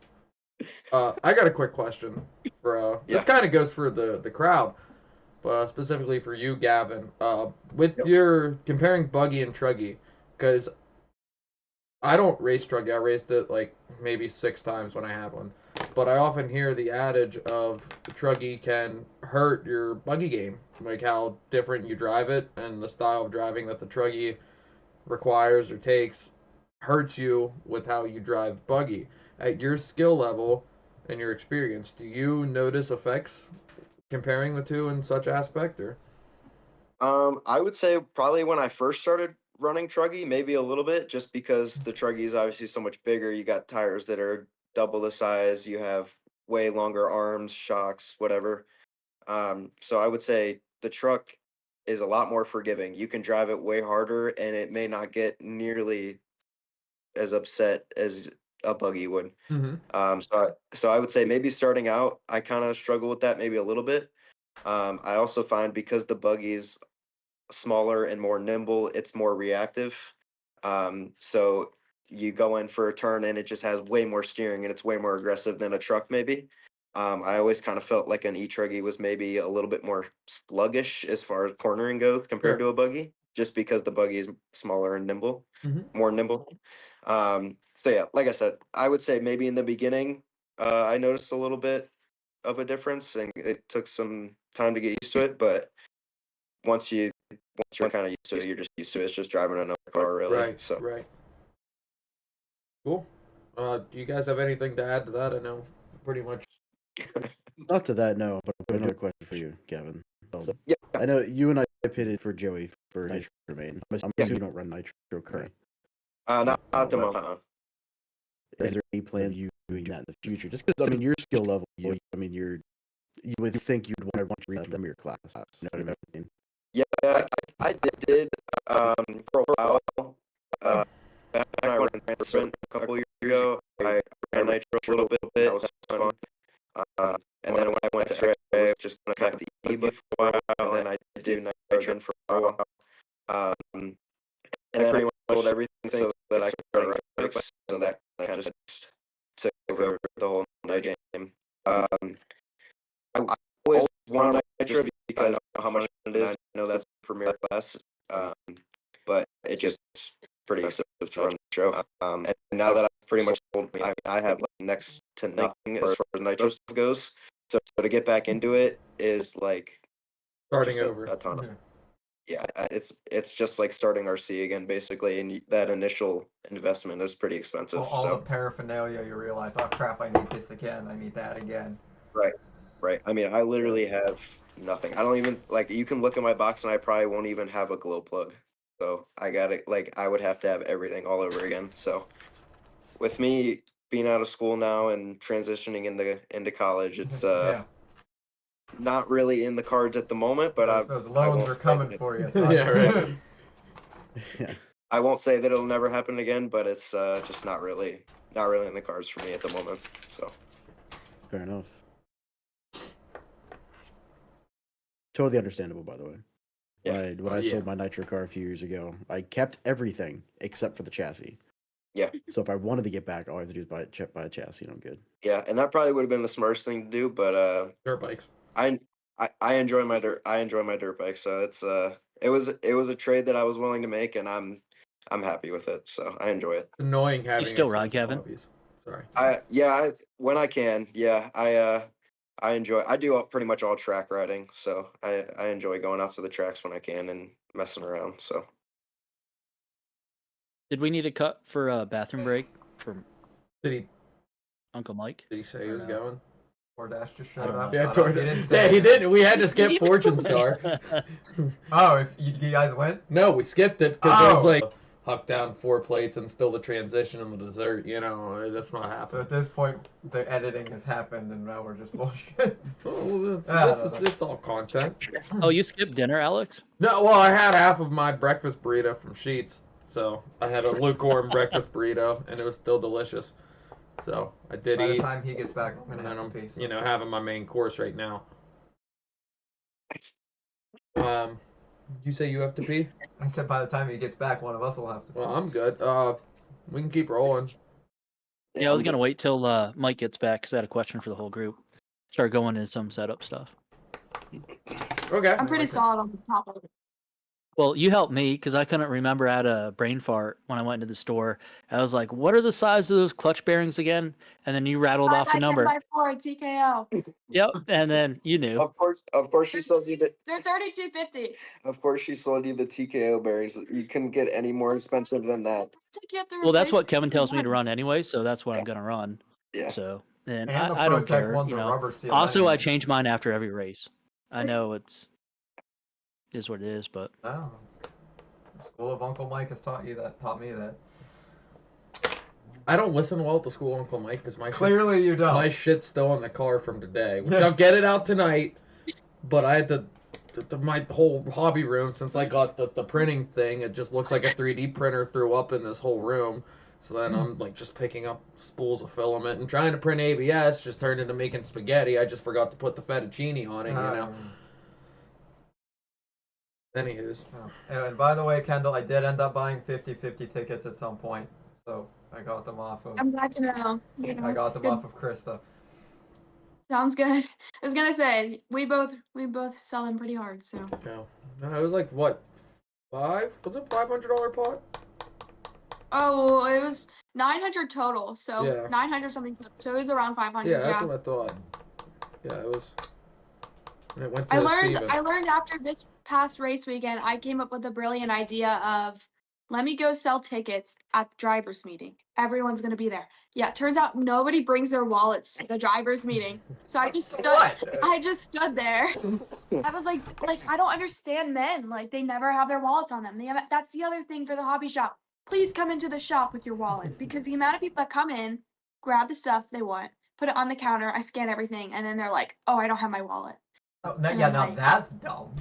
I got a quick question for this kind of goes for the crowd, but specifically for you, Gavin. With your comparing buggy and truggy, because I don't race truggy. I raced it like maybe 6 times when I had one, but I often hear the adage of the truggy can hurt your buggy game, like how different you drive it and the style of driving that the truggy requires or takes hurts you with how you drive buggy. At your skill level and your experience, do you notice effects comparing the two in such aspect, or? I would say probably when I first started running truggy, maybe a little bit, just because the truggy is obviously so much bigger. You got tires that are double the size. You have way longer arms, shocks, whatever. So I would say the truck is a lot more forgiving. You can drive it way harder, and it may not get nearly as upset as a buggy would. Mm-hmm. So I would say maybe starting out, I kind of struggle with that maybe a little bit. I also find because the buggy's smaller and more nimble, it's more reactive. So you go in for a turn and it just has way more steering and it's way more aggressive than a truck maybe. I always kind of felt like an e-truggy was maybe a little bit more sluggish as far as cornering goes compared to a buggy, just because the buggy is smaller and nimble, more nimble. So yeah, like I said, I would say maybe in the beginning, I noticed a little bit of a difference, and it took some time to get used to it. But once you're kind of used to it, you're just used to it. It's just driving another car, really. Right. Cool. Do you guys have anything to add to that? I know pretty much. Not to that, no. But I have another question for you, Gavin. So, Yeah. I know you and I pitted for Joey for Nitro Main. I'm assuming you don't run Nitro currently. Not at the moment. Is there any plan of you doing that in the future? Just because, I mean, your skill level, you would think you'd want to reach from your class. You know what I mean? Yeah, I did for a while. Back when I ran Sprint a couple years ago, I ran Nitro a little bit. That was fun. And then when I went to X-Ray, I was just going to back the e-book for a while, and then I did Nitro for a while. And then I pretty much sold everything so that I could run right bikes, so that kind of just took over the whole Nitro game. I always wanted Nitro because I know how much it is. I know that's the premier class, but it just pretty expensive to run Nitro. And now that I've pretty much sold, I have like next to nothing as far as Nitro stuff goes. So to get back into it is like Starting over. a ton of. Yeah, it's just like starting RC again, basically, and that initial investment is pretty expensive. All the paraphernalia, you realize, oh crap, I need this again, I need that again. Right. I mean, I literally have nothing. I don't even, like, you can look at my box and I probably won't even have a glow plug. So I got it, like, I would have to have everything all over again. So with me being out of school now and transitioning into college, it's not really in the cards at the moment, but those loans are coming for you. Son. Yeah, right. I won't say that it'll never happen again, but it's just not really in the cards for me at the moment. So fair enough. Totally understandable, by the way. Yeah. When I sold my Nitro car a few years ago, I kept everything except for the chassis. Yeah. So if I wanted to get back, all I have to do is buy a chassis, and I'm good. Yeah, and that probably would have been the smartest thing to do, but dirt bikes. I enjoy my dirt. I enjoy my dirt bike, so it's it was a trade that I was willing to make, and I'm happy with it. So I enjoy it. Annoying having. You still ride, Kevin? Hobbies. Sorry. When I can, I enjoy. I do pretty much all track riding, so I enjoy going out to the tracks when I can and messing around. So. Did we need a cut for a bathroom break from Uncle Mike? Did he say he was going? DoorDash just showed up. Yeah, he did. We had to skip Fortune Star. Oh, if you guys went? No, we skipped it because it was like huck down 4 plates and still the transition and the dessert. That's not So happening. at this point, the editing has happened, and now we're just bullshit. It's all content. Oh, you skipped dinner, Alex? No, well, I had half of my breakfast burrito from Sheets, so I had a lukewarm breakfast burrito, and it was still delicious. So I did By eat. the time he gets back, I'm And gonna then have I'm, to pee. So. having my main course right now. You say you have to pee? I said by the time he gets back, one of us will have to. Well, I'm good. We can keep rolling. Yeah, I was gonna wait till Mike gets back because I had a question for the whole group. Start going into some setup stuff. Okay. I'm pretty solid on the top of it. Well, you helped me because I couldn't remember. I had a brain fart when I went into the store. I was like, "What are the size of those clutch bearings again?" And then you rattled off the number. 5x10x4 TKO. Yep, and then you knew. Of course, she sold you the. They're 32.50. Of course, she sold you the TKO bearings. You couldn't get any more expensive than that. Well, that's what Kevin tells me to run anyway, so that's what I'm gonna run. Yeah. So, and And the I don't Protect care. ones You are know. rubber seal. Also, I anyways. change mine after every race. I know is what it is, but Oh. The school of Uncle Mike has taught me that. I don't listen well at the school, Uncle Mike, because Clearly you don't. my shit's still in the car from today, which I'll get it out tonight. But I had my whole hobby room, since I got the printing thing, it just looks like a 3D printer threw up in this whole room. So then I'm like just picking up spools of filament and trying to print ABS just turned into making spaghetti. I just forgot to put the fettuccine on it, Anywho's. And by the way, Kendall, I did end up buying 50-50 tickets at some point, so I got them off of. I'm glad to know. I got them off of Krista. Sounds good. I was gonna say we both sell them pretty hard. So. No, it was like what, $5? Was it $500 pot? Oh, it was 900 total. So Yeah. 900 something. So it was around 500. Yeah, that's what I thought. Yeah, it was. And it went to I learned Steven. after this past race weekend, I came up with a brilliant idea of let me go sell tickets at the drivers meeting. Everyone's gonna be there. Yeah, turns out nobody brings their wallets to the drivers meeting. So I just stood there. I was like I don't understand men. Like they never have their wallets on them. That's the other thing for the hobby shop. Please come into the shop with your wallet because the amount of people that come in, grab the stuff they want, put it on the counter, I scan everything, and then they're like, "Oh, I don't have my wallet." Oh, now that's dumb.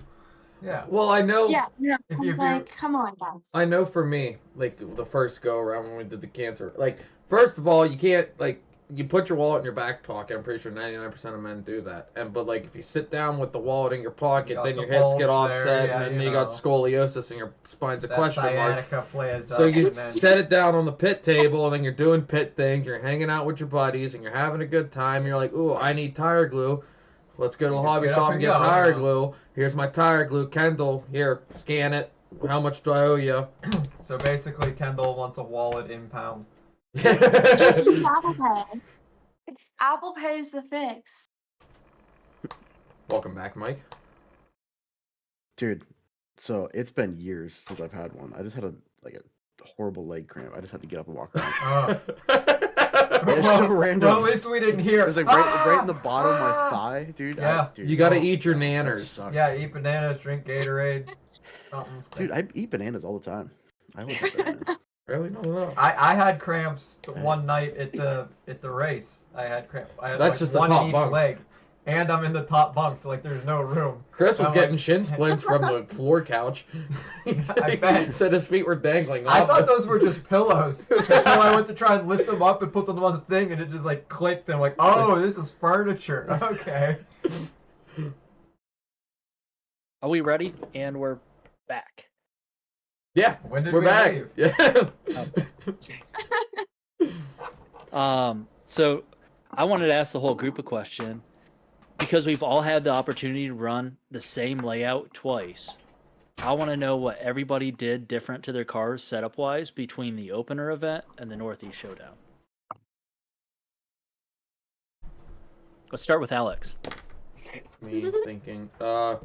Yeah. Well, I know. Yeah, If I'm you- like, come on, guys. I know for me, like the first go around when we did the cancer, like first of all, you can't you put your wallet in your back pocket. I'm pretty sure 99% of men do that. But like if you sit down with the wallet in your pocket, then your hips get offset, and then you got scoliosis and your spine's a question mark. Sciatica flares So up, you and then- set it down on the pit table, and then you're doing pit things. You're hanging out with your buddies, and you're having a good time. You're like, ooh, I need tire glue. Let's go to the You just hobby get shop up and and get go, tire you know. glue. Here's my tire glue. Kendall, here, scan it. How much do I owe you? So basically, Kendall wants a wallet in pound. Just use Apple Pay. Apple Pay is the fix. Welcome back, Mike. Dude, so it's been years since I've had one. I just had a horrible leg cramp. I just had to get up and walk around. It's so random. Well, at least we didn't hear. It was like right in the bottom of my thigh, dude. Yeah. Dude, You gotta Oh, eat your that nanners. sucked. Yeah, eat bananas, drink Gatorade. Something. Dude, I eat bananas all the time. I always eat bananas. Really? No. I had cramps one night at the race. I had cramps. I had That's like just the one top in each bunk. leg, and I'm in the top bunk, so like there's no room. Chris was I'm getting like- shin splints from the floor couch. I bet. He said his feet were dangling. I off thought it. those were just pillows. So I went to try and lift them up and put them on the thing, and it just like clicked. And I'm like, oh, this is furniture. Okay. are we ready? And we're back. Yeah, When did we're we back. leave? Yeah. So I wanted to ask the whole group a question because we've all had the opportunity to run the same layout twice. I want to know what everybody did different to their cars setup wise between the opener event and the Northeast Showdown. Let's start with Alex. Me thinking. Well,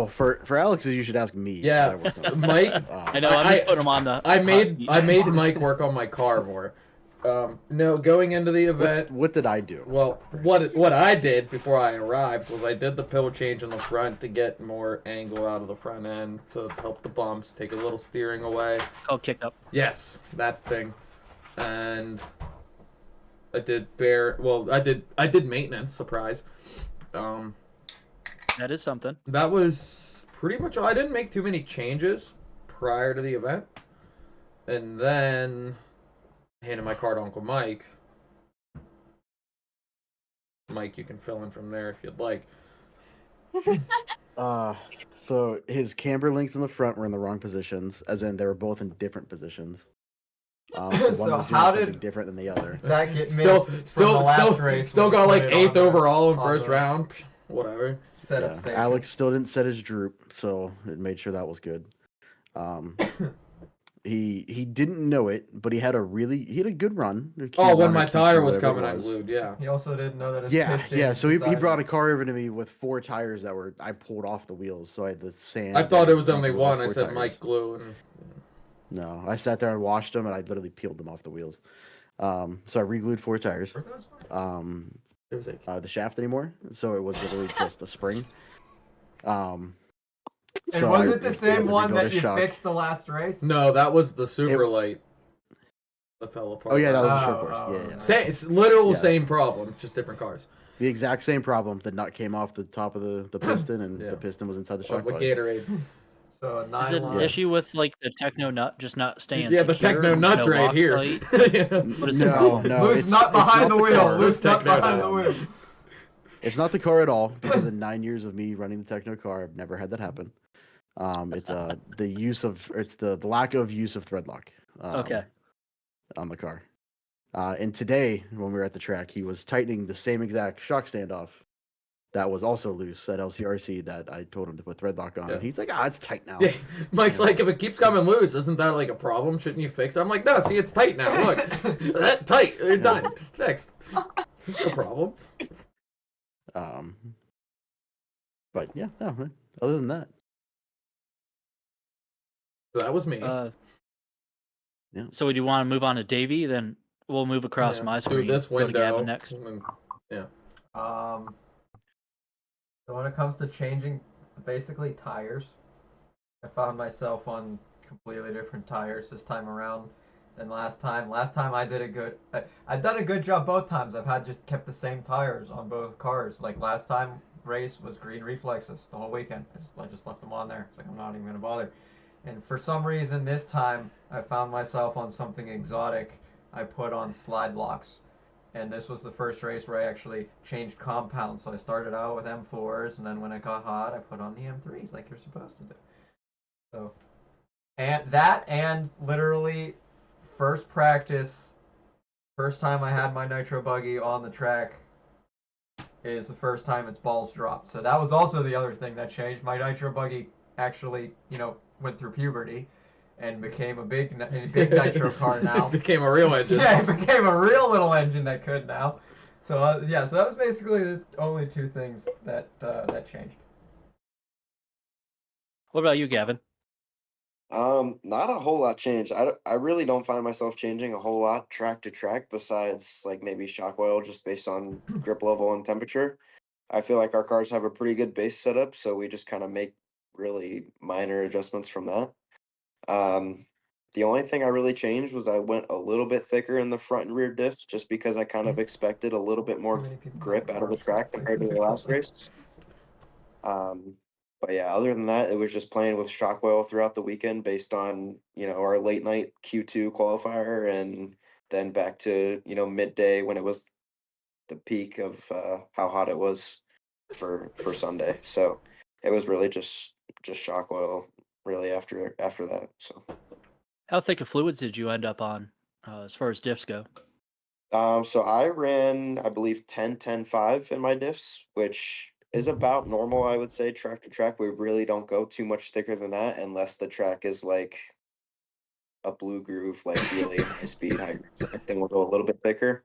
for Alex's, you should ask me. 'cause Yeah, I worked on it. Mike. I know, I'm just putting him on the I hot made seat. Mike work on my car more. No, going into the event. What did I do? Well, what I did before I arrived was I did the pill change in the front to get more angle out of the front end to help the bumps, take a little steering away. Oh, kick up. Yes, that thing. And I did I did maintenance, surprise. That is something. That was pretty much all. I didn't make too many changes prior to the event. And then handed my car to Uncle Mike. Mike, you can fill in from there if you'd like. So his camber links in the front were in the wrong positions, as in they were both in different positions. So one So was doing how something did different than the other. that get missed from the last race? Still when got we like put it 8th overall in on first the round. Whatever. setup Yeah, station? Alex still didn't set his droop, so it made sure that was good. He didn't know it, but he had a good run. Oh, when Q1 or my Q2, tire was whatever it coming unglued, yeah. He also didn't know that his Yeah, piston yeah. So he decided- brought a car over to me with 4 tires that I pulled off the wheels, so I had the sand. I thought it was and only re-glued all one. I 4 said tires. Mike glue. And... No, I sat there and washed them, and I literally peeled them off the wheels. So I re-glued 4 tires. Were those ones? It was like... The shaft anymore, so it was literally just a spring. And So was I- it the we had same to one rebuild that a you shock. fixed the last race? No, that was the super light. That fell apart. Oh yeah, that was a Oh, short course. oh, Yeah, yeah. okay. Literal Yes. same problem, just different cars. The exact same problem. The nut came off the top of the piston, and Yeah. the piston was inside the Like shock with body. Gatorade. So a Is it an 9-line. issue with like the techno nut just not staying Yeah, the secure? techno nuts no right lock here. plate? Yeah. What is the No, problem? no, Loose it's nut it's behind not the wheel. car. Loose nut Techno behind nut. the wheel. It's not the car at all, because in 9 years of me running the techno car, I've never had that happen. It's the lack of use of thread lock. Okay. On the car. And today, when we were at the track, he was tightening the same exact shock standoff that was also loose at LCRC that I told him to put thread lock on. Yeah. And he's like, it's tight now. Yeah. Mike's like, if it keeps coming loose, isn't that like a problem? Shouldn't you fix it? I'm like, no, see, it's tight now. Look, that tight. You're done. Fixed. There's no problem. But yeah, no, other than that. So that was me. Yeah. So would you want to move on to Davey? Then we'll move across Yeah. my Do screen. this Go to window. Gavin next. and then- yeah. So when it comes to changing basically tires, I found myself on completely different tires this time around than last time. Last time I did I've done a good job both times. I've just kept the same tires on both cars. Like last time race was green reflexes the whole weekend. I just left them on there. It's like I'm not even gonna bother. And for some reason this time I found myself on something exotic. I put on slide locks. And this was the first race where I actually changed compounds. So I started out with M4s, and then when it got hot, I put on the M3s like you're supposed to do. So, and literally, first practice, first time I had my nitro buggy on the track, is the first time its balls dropped. So that was also the other thing that changed. My nitro buggy actually, went through puberty. And became a big nitro car now. It became a real engine. Yeah, it became a real little engine that could now. So so that was basically the only 2 things that changed. What about you, Gavin? Not a whole lot changed. I really don't find myself changing a whole lot track to track besides like maybe shock oil just based on grip level and temperature. I feel like our cars have a pretty good base setup, so we just kind of make really minor adjustments from that. The only thing I really changed was I went a little bit thicker in the front and rear diffs just because I kind of expected a little bit more grip out of the track compared to the last race. But yeah, other than that, it was just playing with shock oil throughout the weekend based on, our late night Q2 qualifier and then back to, midday when it was the peak of how hot it was for Sunday. So it was really just shock oil really after that. So How thick of fluids did you end up on as far as diffs go? so I ran, I believe 10-10-5 in my diffs, which is about normal, I would say, track to track. We really don't go too much thicker than that unless the track is like a blue groove, like really high speed, high groove track, then we'll go a little bit thicker.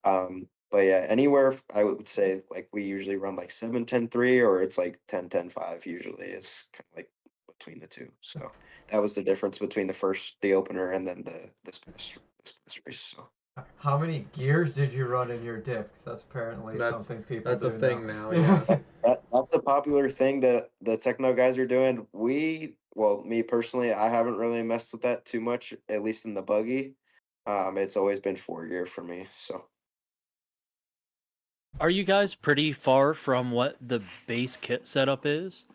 But yeah, anywhere I would say like we usually run like 7-10-3 or it's like 10-10-5 usually is kind of like between the two. So that was the difference between the opener and then this past race. So How many gears did you run in your diff? 'Cause that's apparently something people That's do a thing now. now, yeah. That's a popular thing that the techno guys are doing. Me personally, I haven't really messed with that too much, at least in the buggy. It's always been 4 gear for me. So Are you guys pretty far from what the base kit setup is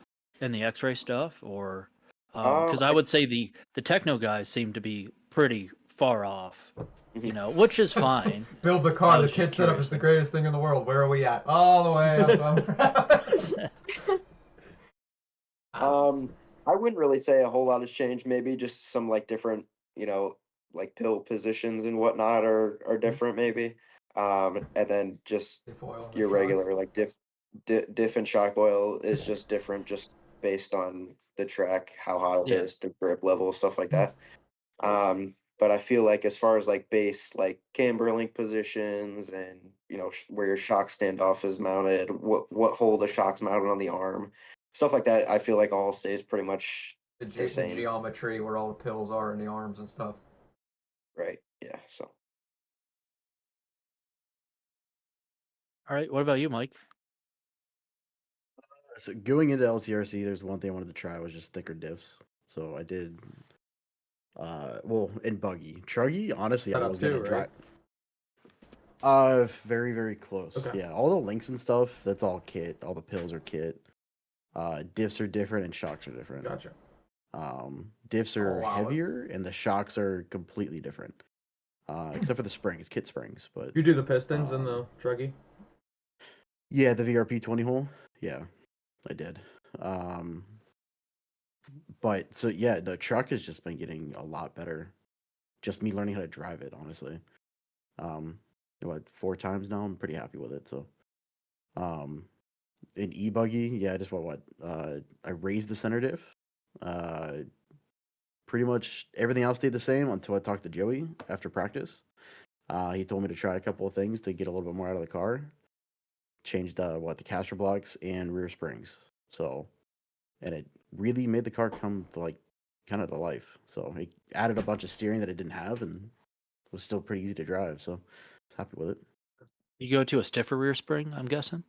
and the X-ray stuff, or because I I, would say the techno guys seem to be pretty far off, which is fine. Build the I car. The was just kit setup curious. is the greatest thing in the world. Where are we at? All the way up. I wouldn't really say a whole lot has changed. Maybe just some like different, like pill positions and whatnot are different. Maybe, and then just Diff oil and the your shocks. regular like diff and shock oil is just different, just based on the track, how hot it Yeah. is, the grip level, stuff like that. But I feel like as far as like base, like camber link positions and where your shock standoff is mounted, what hole the shock's mounted on the arm, stuff like that, I feel like all stays pretty much the same. Geometry where all the pills are in the arms and stuff. Right. Yeah. So All right. What about you, Mike? So going into LCRC, there's one thing I wanted to try was just thicker diffs. So I did. In buggy, truggy. Honestly, I was gonna try. Very very close. Okay. Yeah, all the links and stuff. That's all kit. All the pills are kit. Diffs are different and shocks are different. Gotcha. Diffs are heavier and the shocks are completely different. Except for the springs, kit springs. But you do the pistons in the truggy? Yeah, the VRP 20 hole. Yeah, I did. But so yeah, the truck has just been getting a lot better. Just me learning how to drive it, honestly. 4 times now. I'm pretty happy with it. So, in e-buggy, yeah, I just I raised the center diff. Pretty much everything else stayed the same until I talked to Joey after practice. He told me to try a couple of things to get a little bit more out of the car. Changed the caster blocks and rear springs. So, and it really made the car come to kind of to life. So it added a bunch of steering that it didn't have and was still pretty easy to drive. So I was happy with it. You go to a stiffer rear spring, I'm guessing?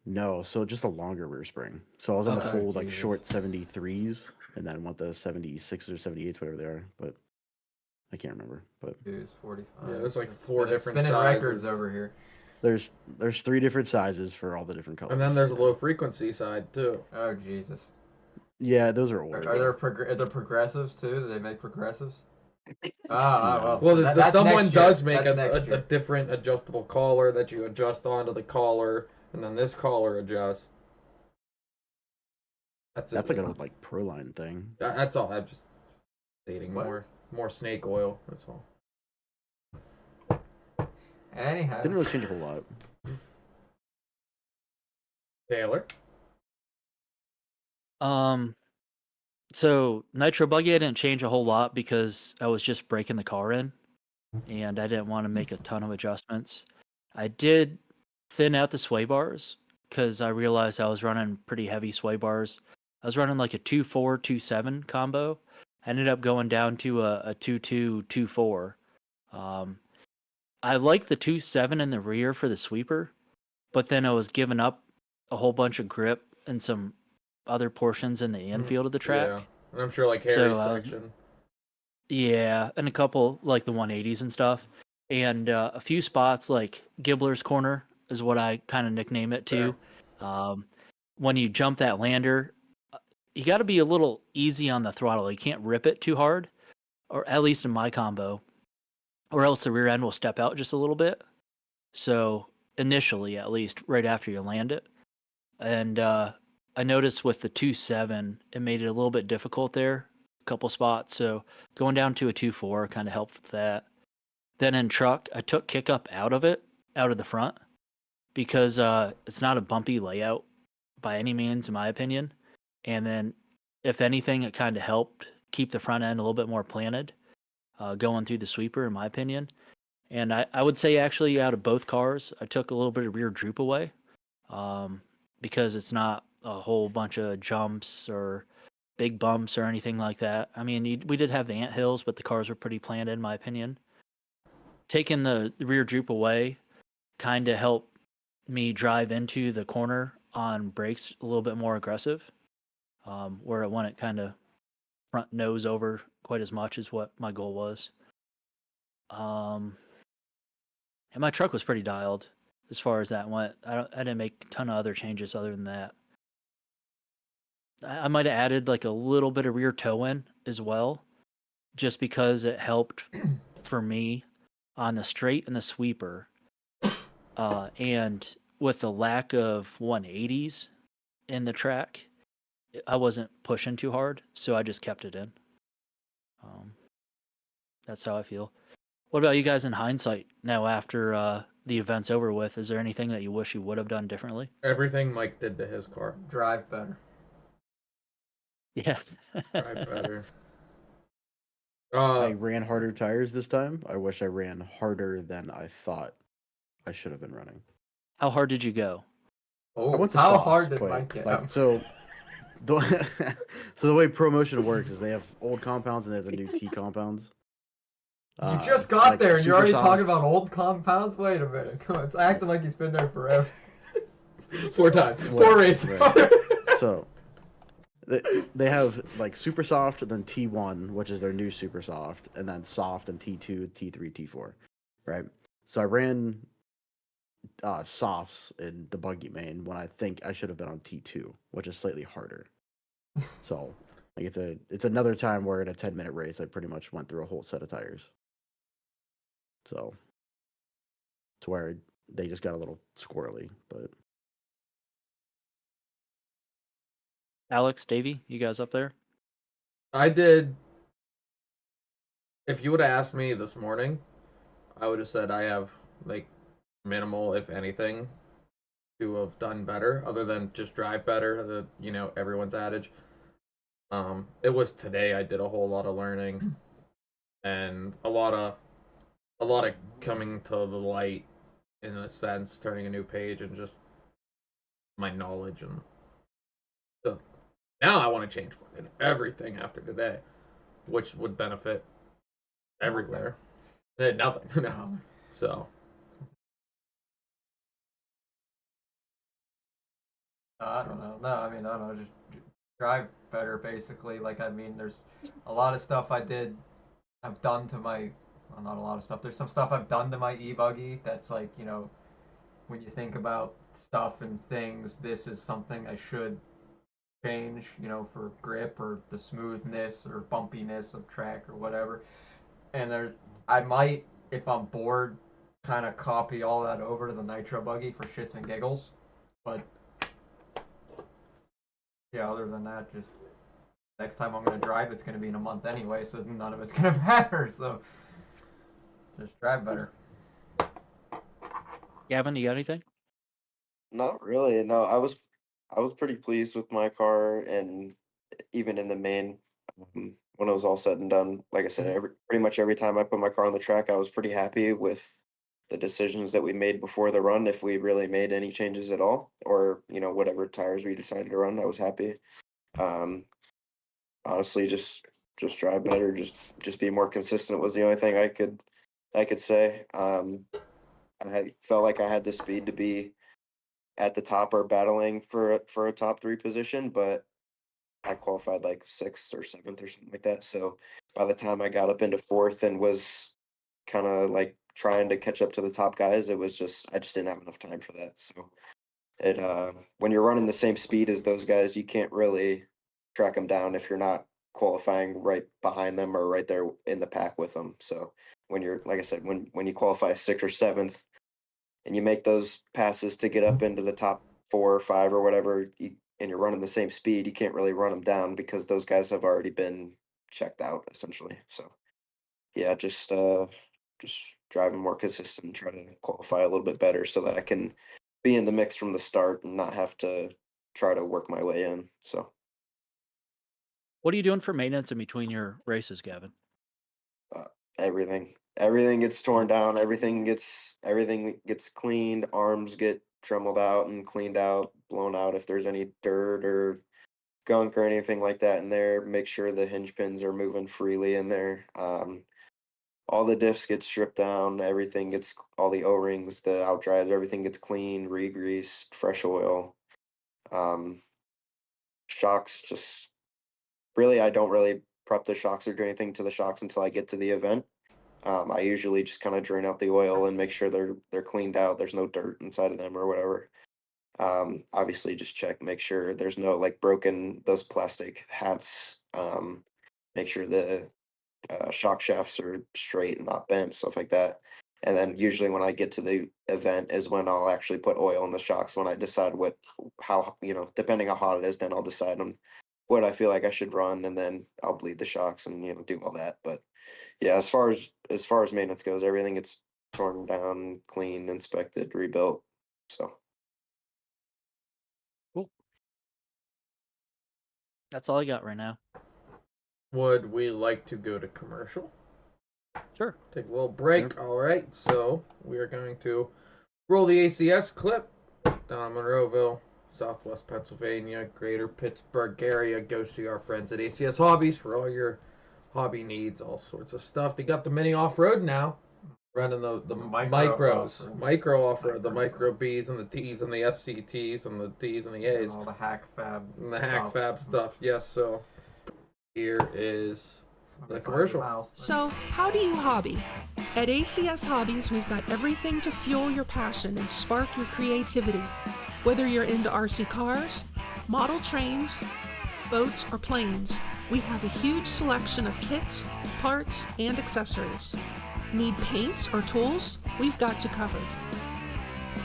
No, so just a longer rear spring. So I was on the full short 73s and then went the 76s or 78s, whatever they are. But I can't remember. But it's 45. Yeah, there's like 4 different spinning sizes. records over here. There's 3 different sizes for all the different colors. And then there's a low frequency side too. Oh Jesus. Yeah, those are older. Are there progressives too? Do they make progressives? No. Well, someone does make a different adjustable collar that you adjust onto the collar, and then this collar adjusts. That's like an old Proline thing. That's all. I'm just stating more snake oil. That's all. Anyhow, Didn't really change a whole lot. Taylor. So nitro buggy, I didn't change a whole lot because I was just breaking the car in, and I didn't want to make a ton of adjustments. I did thin out the sway bars because I realized I was running pretty heavy sway bars. I was running like a 2.4, 2.7 combo. I ended up going down to a 2.2, 2.4. I like the 2.7 in the rear for the sweeper, but then I was giving up a whole bunch of grip and some other portions in the infield of the track. Yeah, and I'm sure Harry's section. Yeah, and a couple like the 180s and stuff, and a few spots like Gibler's corner is what I kind of nickname it too. When you jump that lander, you got to be a little easy on the throttle. You can't rip it too hard, or at least in my combo, or else the rear end will step out just a little bit. So initially, at least right after you land it, and I noticed with the 2.7, it made it a little bit difficult there, a couple spots. So going down to a 2.4 kind of helped with that. Then in truck, I took kick up out of the front, because it's not a bumpy layout by any means, in my opinion. And then, if anything, it kind of helped keep the front end a little bit more planted, going through the sweeper, in my opinion. And I would say actually out of both cars, I took a little bit of rear droop away, because it's not a whole bunch of jumps or big bumps or anything like that. I mean, we did have the ant hills, but the cars were pretty planted, in my opinion. taking the rear droop away kind of helped me drive into the corner on brakes a little bit more aggressive, where it wouldn't kind of front nose over quite as much as what my goal was. And my truck was pretty dialed as far as that went. I didn't make a ton of other changes other than that. I might have added like a little bit of rear toe in as well, just because it helped for me on the straight and the sweeper. And with the lack of 180s in the track, I wasn't pushing too hard, so I just kept it in. That's how I feel. What about you guys in hindsight now after the event's over with? Is there anything that you wish you would have done differently? Everything Mike did to his car. Drive better. Yeah. Drive better. I ran harder tires this time. I wish I ran harder than I thought I should have been running. How hard did you go? Oh, I went to how softs, hard did but, Mike get? like, so the way ProMotion works is they have old compounds and they have the new T compounds. You just got like there and you're already super talking softs. about old compounds? Wait a minute. Come on, it's acting like he's been there forever. 4 times. 4 races. Right. So they have like super soft and then T1, which is their new super soft, and then soft and T2, T3, T4. Right. So I ran softs in the buggy main when I think I should have been on T2, which is slightly harder. So like it's another time where in a 10-minute race I pretty much went through a whole set of tires. So to where they just got a little squirrely, but Alex, Davey, you guys up there? I did. If you would have asked me this morning, I would have said I have like minimal, if anything, to have done better, other than just drive better. Everyone's adage. It was today I did a whole lot of learning, and a lot of coming to the light, in a sense, turning a new page, and just my knowledge. And so now I want to change fucking everything after today, which would benefit everywhere. Nothing. No. So I don't know. No, I mean, I don't know. Just drive better, basically. Like, I mean, there's a lot of stuff I've done to my, well, not a lot of stuff. There's some stuff I've done to my e-buggy that's like, when you think about stuff and things, this is something I should change, for grip or the smoothness or bumpiness of track or whatever. And I might, if I'm bored, kind of copy all that over to the nitro buggy for shits and giggles. But yeah, other than that, just next time I'm gonna drive, it's gonna be in a month anyway, so none of it's gonna matter. So just drive better. Gavin, you got anything? Not really. No, I was pretty pleased with my car, and even in the main, when it was all said and done, like I said, pretty much every time I put my car on the track, I was pretty happy with the decisions that we made before the run. If we really made any changes at all, or whatever tires we decided to run, I was happy. Honestly, just drive better, just be more consistent was the only thing I could say. Felt like I had the speed to be at the top or battling for a top 3 position, but I qualified like 6th or 7th or something like that. So by the time I got up into 4th and was kind of like trying to catch up to the top guys, it was I just didn't have enough time for that. So when you're running the same speed as those guys, you can't really track them down if you're not qualifying right behind them or right there in the pack with them. So when you're, like I said, when you qualify 6th or 7th and you make those passes to get up into the top 4 or 5 or whatever, and you're running the same speed, you can't really run them down because those guys have already been checked out essentially. So yeah, just driving more consistent and try to qualify a little bit better so that I can be in the mix from the start and not have to try to work my way in. So What are you doing for maintenance in between your races, Gavin? everything gets torn down, everything gets cleaned, arms get trembled out and cleaned out, blown out if there's any dirt or gunk or anything like that in there. Make sure the hinge pins are moving freely in there. all the diffs get stripped down, everything gets, all the O-rings, the out drives, everything gets cleaned, re-greased, fresh oil. Shocks, just really, I don't really prep the shocks or do anything to the shocks until I get to the event. I usually just kind of drain out the oil and make sure they're cleaned out. There's no dirt inside of them or whatever. Obviously just make sure there's no like broken those plastic hats. Make sure the shock shafts are straight and not bent, stuff like that. And then usually when I get to the event is when I'll actually put oil in the shocks when I decide how, depending how hot it is, then I'll decide on what I feel like I should run, and then I'll bleed the shocks and, do all that. But yeah, as far as maintenance goes, everything gets torn down, cleaned, inspected, rebuilt. So Cool. That's all I got right now. Would we like to go to commercial? Sure. Take a little break. Sure. All right. So we are going to roll the ACS clip down in Monroeville, Southwest Pennsylvania, Greater Pittsburgh area. Go see our friends at ACS Hobbies for all your hobby needs, all sorts of stuff. They got the mini off-road now, running the micros, micro off-road, the micro Bs and the Ts and the SCTs and the Ds and the As. And all the hack fab. And the hack fab stuff. Yes. So here is the commercial. So, how do you hobby? At ACS Hobbies, we've got everything to fuel your passion and spark your creativity. Whether you're into RC cars, model trains, boats, or planes, we have a huge selection of kits, parts, and accessories. Need paints or tools? We've got you covered.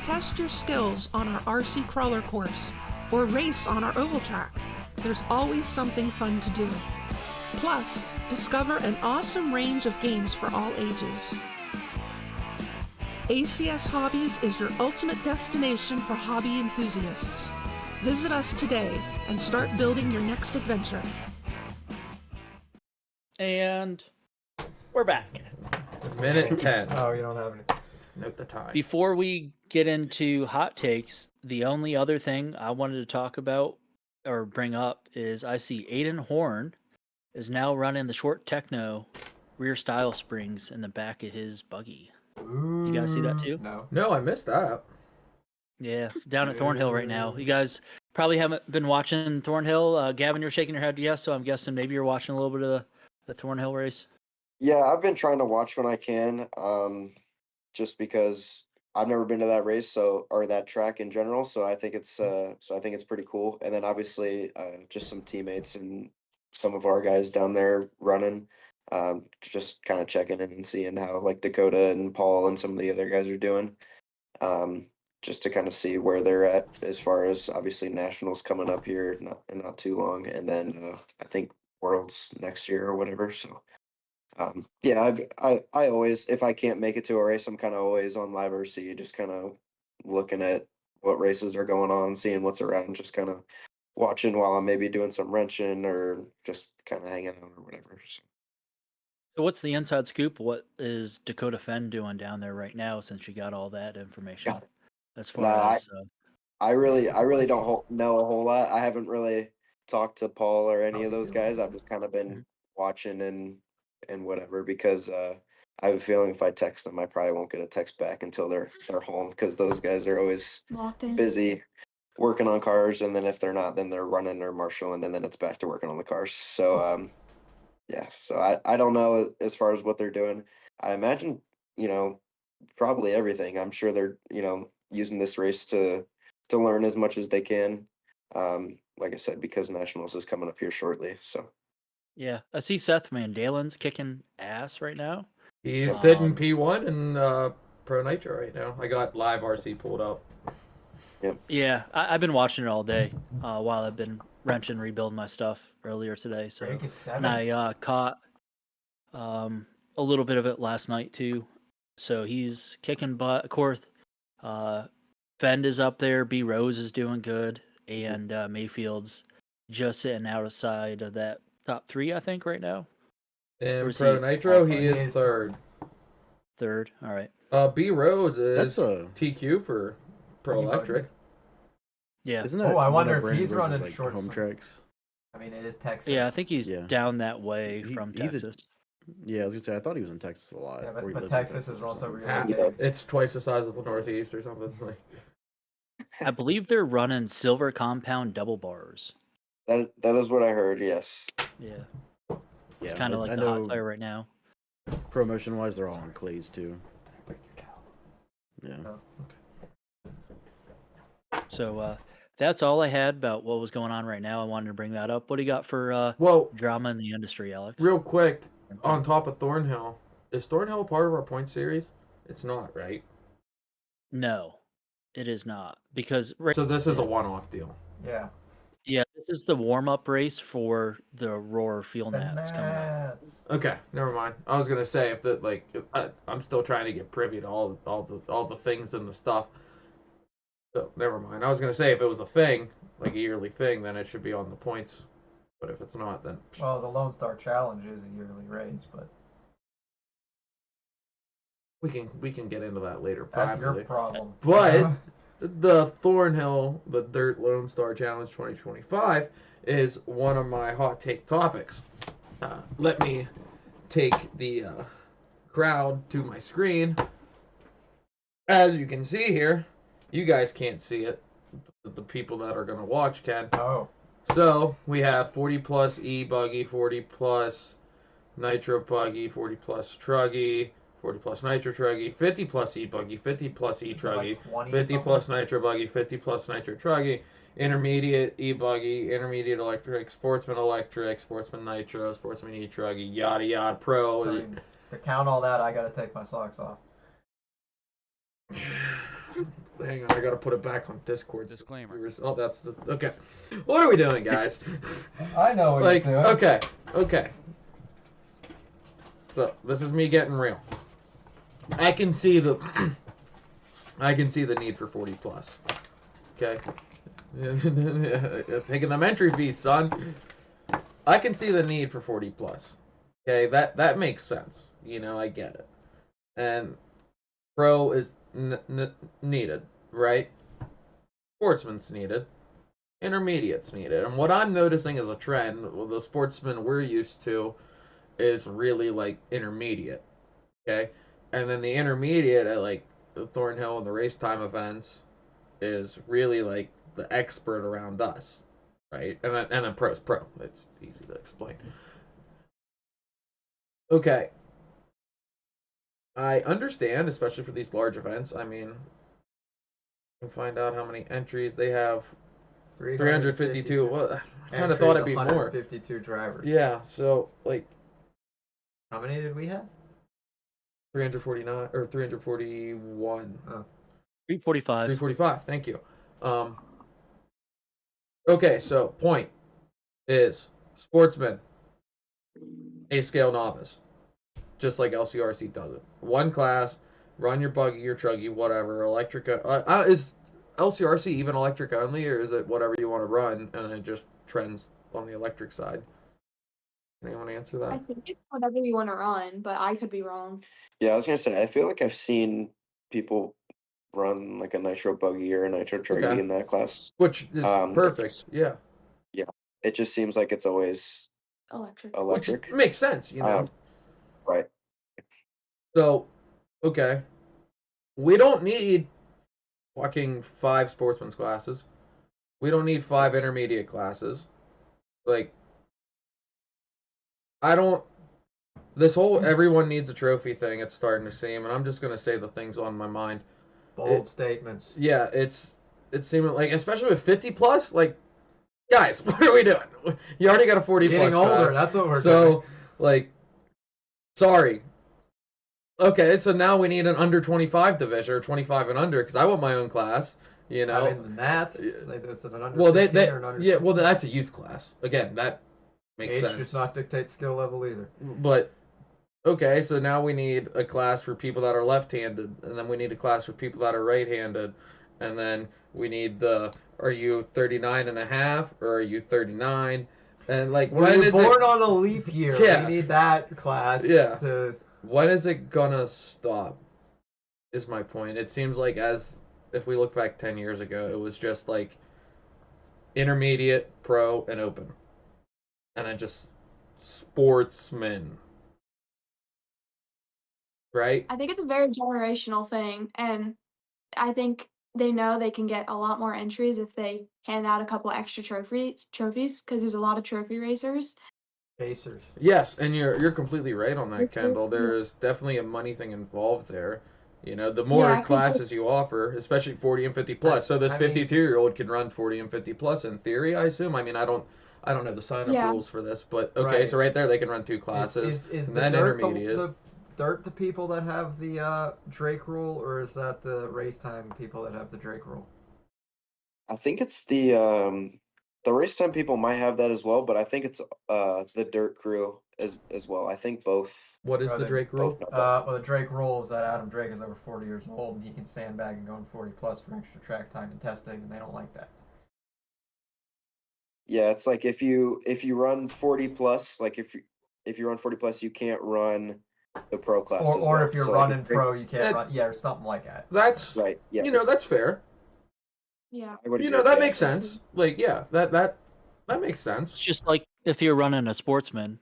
Test your skills on our RC crawler course or race on our oval track. There's always something fun to do. Plus, discover an awesome range of games for all ages. ACS Hobbies is your ultimate destination for hobby enthusiasts. Visit us today and start building your next adventure. And we're back. Minute 10. Oh, you don't have any. Note the time. Before we get into hot takes, the only other thing I wanted to talk about or bring up is I see Aiden Horn is now running the short techno rear style springs in the back of his buggy. You guys see that too? No, I missed that. Yeah, down at Thornhill right now. You guys probably haven't been watching Thornhill. Gavin, you're shaking your head yes, so I'm guessing maybe you're watching a little bit of the Thornhill race. yeah, I've been trying to watch when I can, just because I've never been to that race, or that track in general. So I think it's pretty cool. And then obviously, just some teammates and some of our guys down there running, just kind of checking in and seeing how like Dakota and Paul and some of the other guys are doing, just to kind of see where they're at as far as obviously nationals coming up here not too long, and then I think Worlds next year or whatever. So yeah, I always, if I can't make it to a race, I'm kind of always on Live RC, just kind of looking at what races are going on, seeing what's around, just kind of watching while I'm maybe doing some wrenching or just kind of hanging out or whatever. So what's the inside scoop? What is Dakota Fenn doing down there right now since you got all that information? Yeah. As far as I really don't know a whole lot. I haven't really talked to Paul or any of those guys. I've just kind of been watching and whatever, because I have a feeling if I text them, I probably won't get a text back until they're home, because those guys are always busy working on cars, and then if they're not, then they're running or marshaling, and then it's back to working on the cars. So yeah, so I don't know as far as what they're doing. I imagine, probably everything. I'm sure they're, using this race to learn as much as they can. Like I said, because Nationals is coming up here shortly. So yeah, I see Seth Mandalin's kicking ass right now. He's sitting P1 in Pro Nitro right now. I got Live RC pulled up. Yep. Yeah, I've been watching it all day while I've been wrenching, rebuilding my stuff earlier today. So and I caught a little bit of it last night too. So he's kicking butt. Of course, Fend is up there. B Rose is doing good, and Mayfield's just sitting outside of that top 3, I think, right now. In Pro Nitro, he is third. Third, all right. B Rose is TQ for Pro Electric. Yeah. Isn't that I wonder if Brandon he's versus, running like, short home tracks. I mean, it is Texas. Yeah, I think he's down that way from Texas. Yeah, I was gonna say I thought he was in Texas a lot. Yeah, or he but lived in Texas is or also something. really Yeah. big. It's twice the size of the Northeast or something. Like, I believe they're running silver compound double bars. That is what I heard. Yes. Yeah, Yeah, it's kind of like I the know hot tire right now. promotion wise, they're all on clays too. Yeah. So that's all I had about what was going on right now. I wanted to bring that up. What do you got for well, drama in the industry, Alex? real quick, on top of Thornhill, is Thornhill a part of our point series? It's not, right? No, it is not because So this is a one-off deal. Yeah. yeah, this is the warm-up race for the Roar Field The Nats coming up. Nats. Okay, never mind. I was gonna say I'm still trying to get privy to all the things and the stuff. So never mind. I was gonna say if it was a thing, like a yearly thing, then it should be on the points. But if it's not, then Well, the Lone Star Challenge is a yearly race, but we can get into that later. that's your Privately. problem. But the Thornhill, the Dirt Lone Star Challenge 2025 is one of my hot take topics. Let me take the crowd to my screen. As you can see here, you guys can't see it. The people that are going to watch can. Oh. So we have 40 plus E buggy, 40 plus nitro buggy, 40 plus truggy, 40 plus nitro truggy, 50 plus E buggy, 50 plus E truggy, Like 50 plus nitro buggy, 50 plus nitro truggy, intermediate E buggy, intermediate electric, sportsman nitro, sportsman E truggy, yada yada pro. I mean, to count all that, I gotta take my socks off. Hang on, I gotta put it back on Discord. Disclaimer. Oh, that's the okay. What are we doing, guys? I know what Like, you're doing. okay. So this is me getting real. I can see the need for 40 plus. Okay. Taking them entry fees, son. I can see the need for 40 plus. Okay, that makes sense. You know, I get it. And pro is needed, right? Sportsman's needed. Intermediate's needed. And what I'm noticing as a trend, the sportsman we're used to is really like intermediate. Okay? And then the intermediate at like the Thornhill and the race time events is really like the expert around us. Right? And then pro's pro. It's easy to explain. Okay. I understand, especially for these large events. I mean, you can find out how many entries they have. 352. Well, I kind of thought it'd be more. 152 drivers. Yeah, so like How many did we have? 349 or 341. 345. 345. Thank you. Okay, so point is sportsman, A scale novice, just like LCRC does it. One class, run your buggy, your truggy, whatever. Electric is LCRC even electric only, or is it whatever you want to run and it just trends on the electric side? Anyone answer that? I think it's whatever you want to run, but I could be wrong. Yeah, I was gonna say I feel like I've seen people run like a nitro buggy or a nitro truggy Okay. in that class. Which is perfect. Yeah. It just seems like it's always Electric. electric. Which makes sense, you know. Right. So, okay. We don't need fucking 5 sportsman's classes. We don't need 5 intermediate classes. Like, I don't. This whole everyone needs a trophy thing, it's starting to seem, and I'm just going to say the things on my mind. Bold statements. Yeah, it's seeming like, especially with 50 plus, like, guys, what are we doing? You already got a 40 Getting plus. older, class. that's what we're doing. So, like, sorry. Okay, so now we need an under 25 division, or 25 and under, because I want my own class. You know, I mean, the Nats, they do it an under well, 15 or an under 16. well, that's a youth class. Again, that makes Age sense. does not dictate skill level either. But okay, so now we need a class for people that are left-handed, and then we need a class for people that are right-handed, and then we need the are you 39 and a half or are you 39? And like When you're born on a leap year, Yeah. we need that class. Yeah. To When is it gonna stop? Is my point. It seems like if we look back 10 years ago, it was just like intermediate, pro, and open. And then just sportsmen. right? I think it's a very generational thing, and I think they know they can get a lot more entries if they hand out a couple extra trophies because there's a lot of trophy racers. Pacers. Yes, and you're completely right on that, Racers, Kendall. There is definitely a money thing involved there. The more yeah, because classes you offer, especially 40 and 50 plus. So this I mean- 52-year-old can run 40 and 50 plus in theory, I assume. I mean, I don't know the sign-up Yeah. rules for this, but okay, Right. so right there they can run 2 classes, Is and the then dirt intermediate. the dirt the people that have the Drake rule, or is that the race time people that have the Drake rule? I think it's the race time people might have that as well, but I think it's the dirt crew as well. I think both What is Are the they Drake rule? both have that. Well, the Drake rule is that Adam Drake is over 40 years old and he can sandbag and go in 40 plus for extra track time and testing, and they don't like that. Yeah, it's like if you run 40 plus, like if you run 40 plus, you can't run the pro class Or as well. if you're So, like, running pro, you can't That- run. Yeah, or something like that. That's right, yeah. that's fair. yeah, I would agree with That that. makes sense. Like, yeah, that makes sense. It's just like if you're running a sportsman,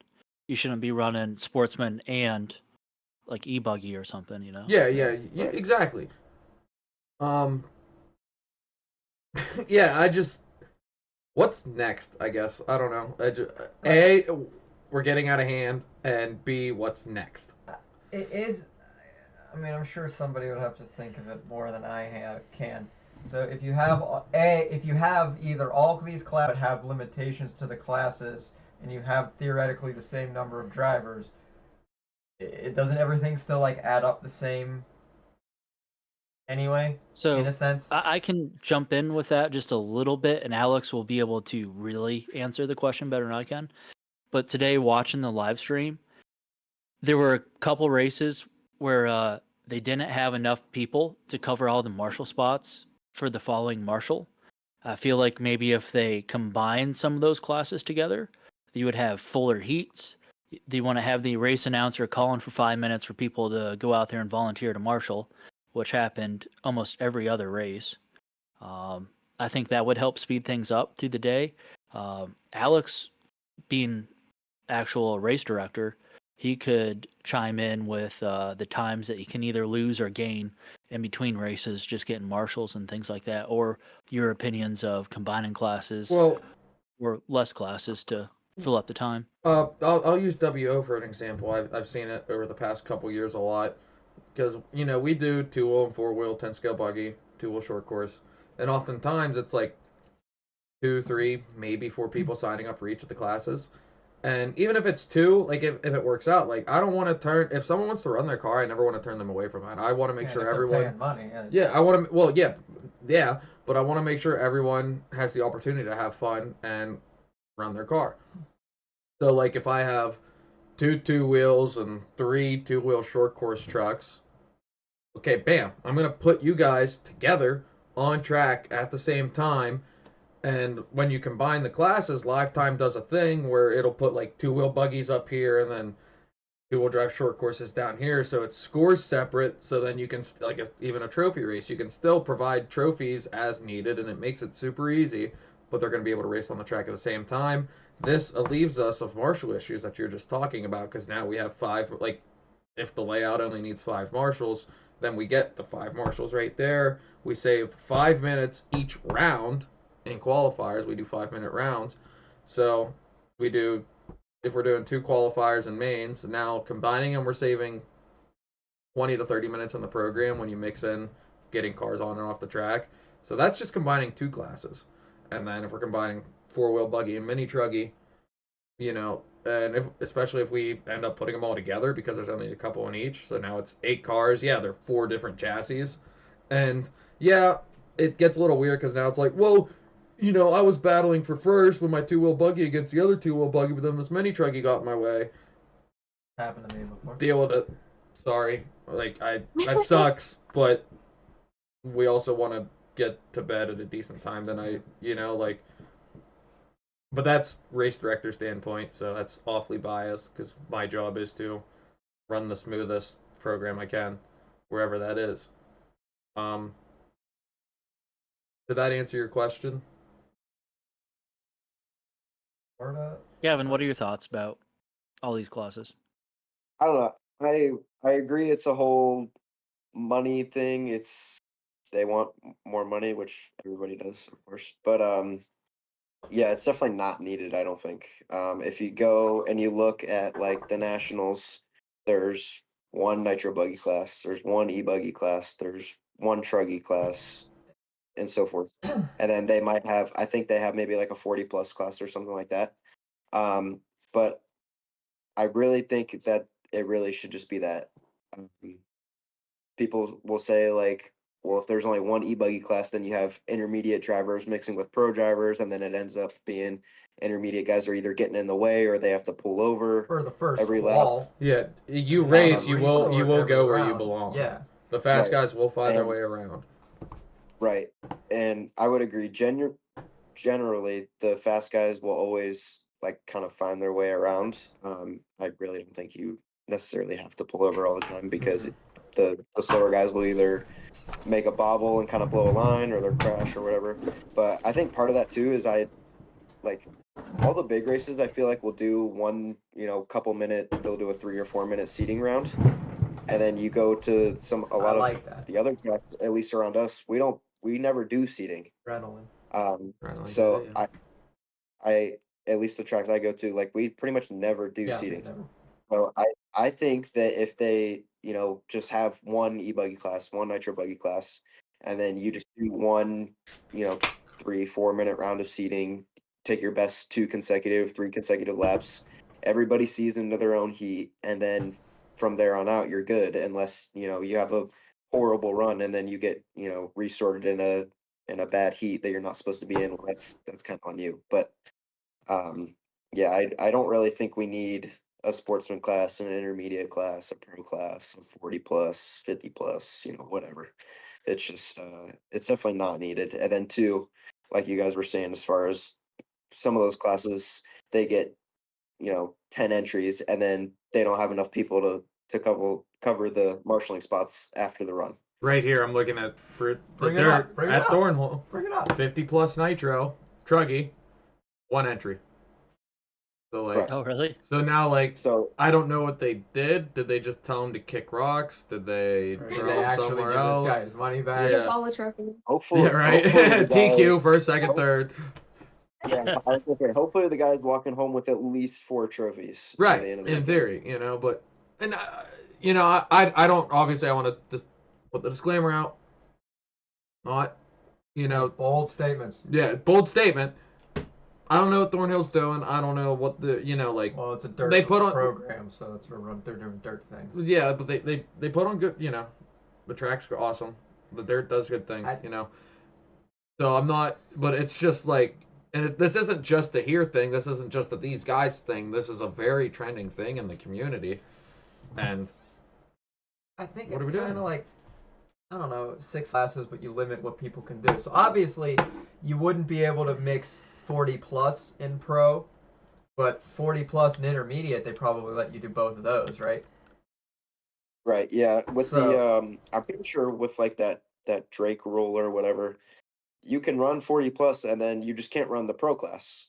you shouldn't be running sportsman and like e-buggy or something, Yeah, Right. exactly. Yeah, what's next? I guess I don't know. A, we're getting out of hand, and B, what's next? It is. I mean, I'm sure somebody would have to think of it more than can. So if you have either all of these classes but have limitations to the classes, and you have theoretically the same number of drivers, it doesn't everything still like add up the same anyway, So in a sense? I can jump in with that just a little bit, and Alex will be able to really answer the question better than I can. But today, watching the live stream, there were a couple races where they didn't have enough people to cover all the marshal spots for the following marshal. I feel like maybe if they combine some of those classes together, you would have fuller heats. They want to have the race announcer calling for 5 minutes for people to go out there and volunteer to marshal, which happened almost every other race. I think that would help speed things up through the day. Alex, being actual race director, he could chime in with the times that you can either lose or gain in between races, just getting marshals and things like that, or your opinions of combining classes Well, or less classes to fill up the time. I'll use WO for an example. I've seen it over the past couple years a lot because we do 2-wheel and 4-wheel 10 scale buggy, 2-wheel short course, and oftentimes it's like 2, 3, maybe 4 people signing up for each of the classes. And even if it's 2, like if it works out, like I don't want to turn if someone wants to run their car, I never want to turn them away from that. I want to make Yeah, sure if they're everyone paying money. Yeah, I want to well, yeah, but I want to make sure everyone has the opportunity to have fun and run their car. So like if I have 2 wheels and 3 2-wheel short course trucks, okay, bam, I'm going to put you guys together on track at the same time. And when you combine the classes, Lifetime does a thing where it'll put like 2-wheel buggies up here and then 2-wheel drive short courses down here, so it scores separate. So then you can even a trophy race, you can still provide trophies as needed, and it makes it super easy. But they're going to be able to race on the track at the same time. This relieves us of marshal issues that you're just talking about because now we have 5. Like if the layout only needs 5 marshals, then we get the 5 marshals right there. We save 5 minutes each round in qualifiers. We do 5-minute rounds, so we do if we're doing 2 qualifiers and mains. Now combining them, we're saving 20 to 30 minutes in the program when you mix in getting cars on and off the track. So that's just combining 2 classes. And then if we're combining 4-wheel buggy and mini truggy, and especially if we end up putting them all together because there's only a couple in each, so now it's 8 cars. Yeah, they're 4 different chassis, and yeah, it gets a little weird because now it's like, well, I was battling for first with my 2-wheel buggy against the other 2-wheel buggy, but then this mini truggy got in my way. Happened to me before. Deal with it. Sorry, like that sucks, but we also want to get to bed at a decent time tonight, like. But that's race director standpoint, so that's awfully biased because my job is to run the smoothest program I can, wherever that is. Did that answer your question? Gavin, what are your thoughts about all these classes? I don't know. I agree. It's a whole money thing. They want more money, which everybody does, of course. But yeah, it's definitely not needed. I don't think. If you go and you look at like the nationals, there's one nitro buggy class, there's one e-buggy class, there's one truggy class, and so forth. And then they might have, I think they have maybe like a 40+ class or something like that. But I really think that it really should just be that. Um, People will say like, well, if there's only one e-buggy class, then you have intermediate drivers mixing with pro drivers, and then it ends up being intermediate guys are either getting in the way or they have to pull over For the first every lap. wall. Yeah, you Not race, a you will resort go every where you round. belong. Yeah. The fast Right. guys will find their And- way around. Right. And I would agree. Generally, the fast guys will always like kind of find their way around. I really don't think you necessarily have to pull over all the time because the slower guys will either make a bobble and kind of blow a line or they'll crash or whatever. But I think part of that too is like all the big races I feel like will do one, couple minute, they'll do a 3 or 4 minute seating round. And then you go to a lot like of that. the other tracks, at least around us, we never do seating. Adrenaline. So I at least the tracks I go to, like we pretty much never do seating. Never. So I think that if they, just have one e-buggy class, one nitro buggy class, and then you just do one, 3-4 minute round of seating, take your best 3 consecutive laps, everybody sees into their own heat, and then from there on out you're good unless, you have a horrible run and then you get, resorted in a bad heat that you're not supposed to be in. Well, that's kind of on you. But yeah, I don't really think we need a sportsman class, an intermediate class, a pro class, a 40+, 50+, whatever. It's just it's definitely not needed. And then two, like you guys were saying, as far as some of those classes, they get 10 entries, and then they don't have enough people to cover the marshalling spots after the run. Right here, I'm looking at for the Bring it dirt up, bring it at up. Thornhill. Bring it up. 50+ nitro, truggy, 1 entry. So like, Right. Oh, really? so now like, So I don't know what they did. Did they just tell him to kick rocks? Did they Or throw did they him actually somewhere give else? this guy his money back? Yeah. It's all the trophies. hopefully, Yeah, right. hopefully the guy- TQ first, second, third. Yeah, I was gonna say, hopefully the guy's walking home with at least 4 trophies. By Right. the end of the In weekend. theory, but and I don't obviously I want to put the disclaimer out. Not, Bold statements. yeah, bold statement. I don't know what Thornhill's doing. I don't know what the like. Well, it's a dirt They put on- program, so they're doing dirt things. Yeah, but they put on good. The tracks are awesome. The dirt does good things. So I'm not, but it's just like, and this isn't just a here thing. This isn't just a these guys thing. This is a very trending thing in the community, and I think What it's are we kind of doing? like, I don't know, 6 classes, but you limit what people can do. So obviously, you wouldn't be able to mix 40+ in pro, but 40+ in intermediate, they probably let you do both of those, right? Right. Yeah. With So- I'm pretty sure with like that Drake rule or whatever, you can run 40+, and then you just can't run the pro class.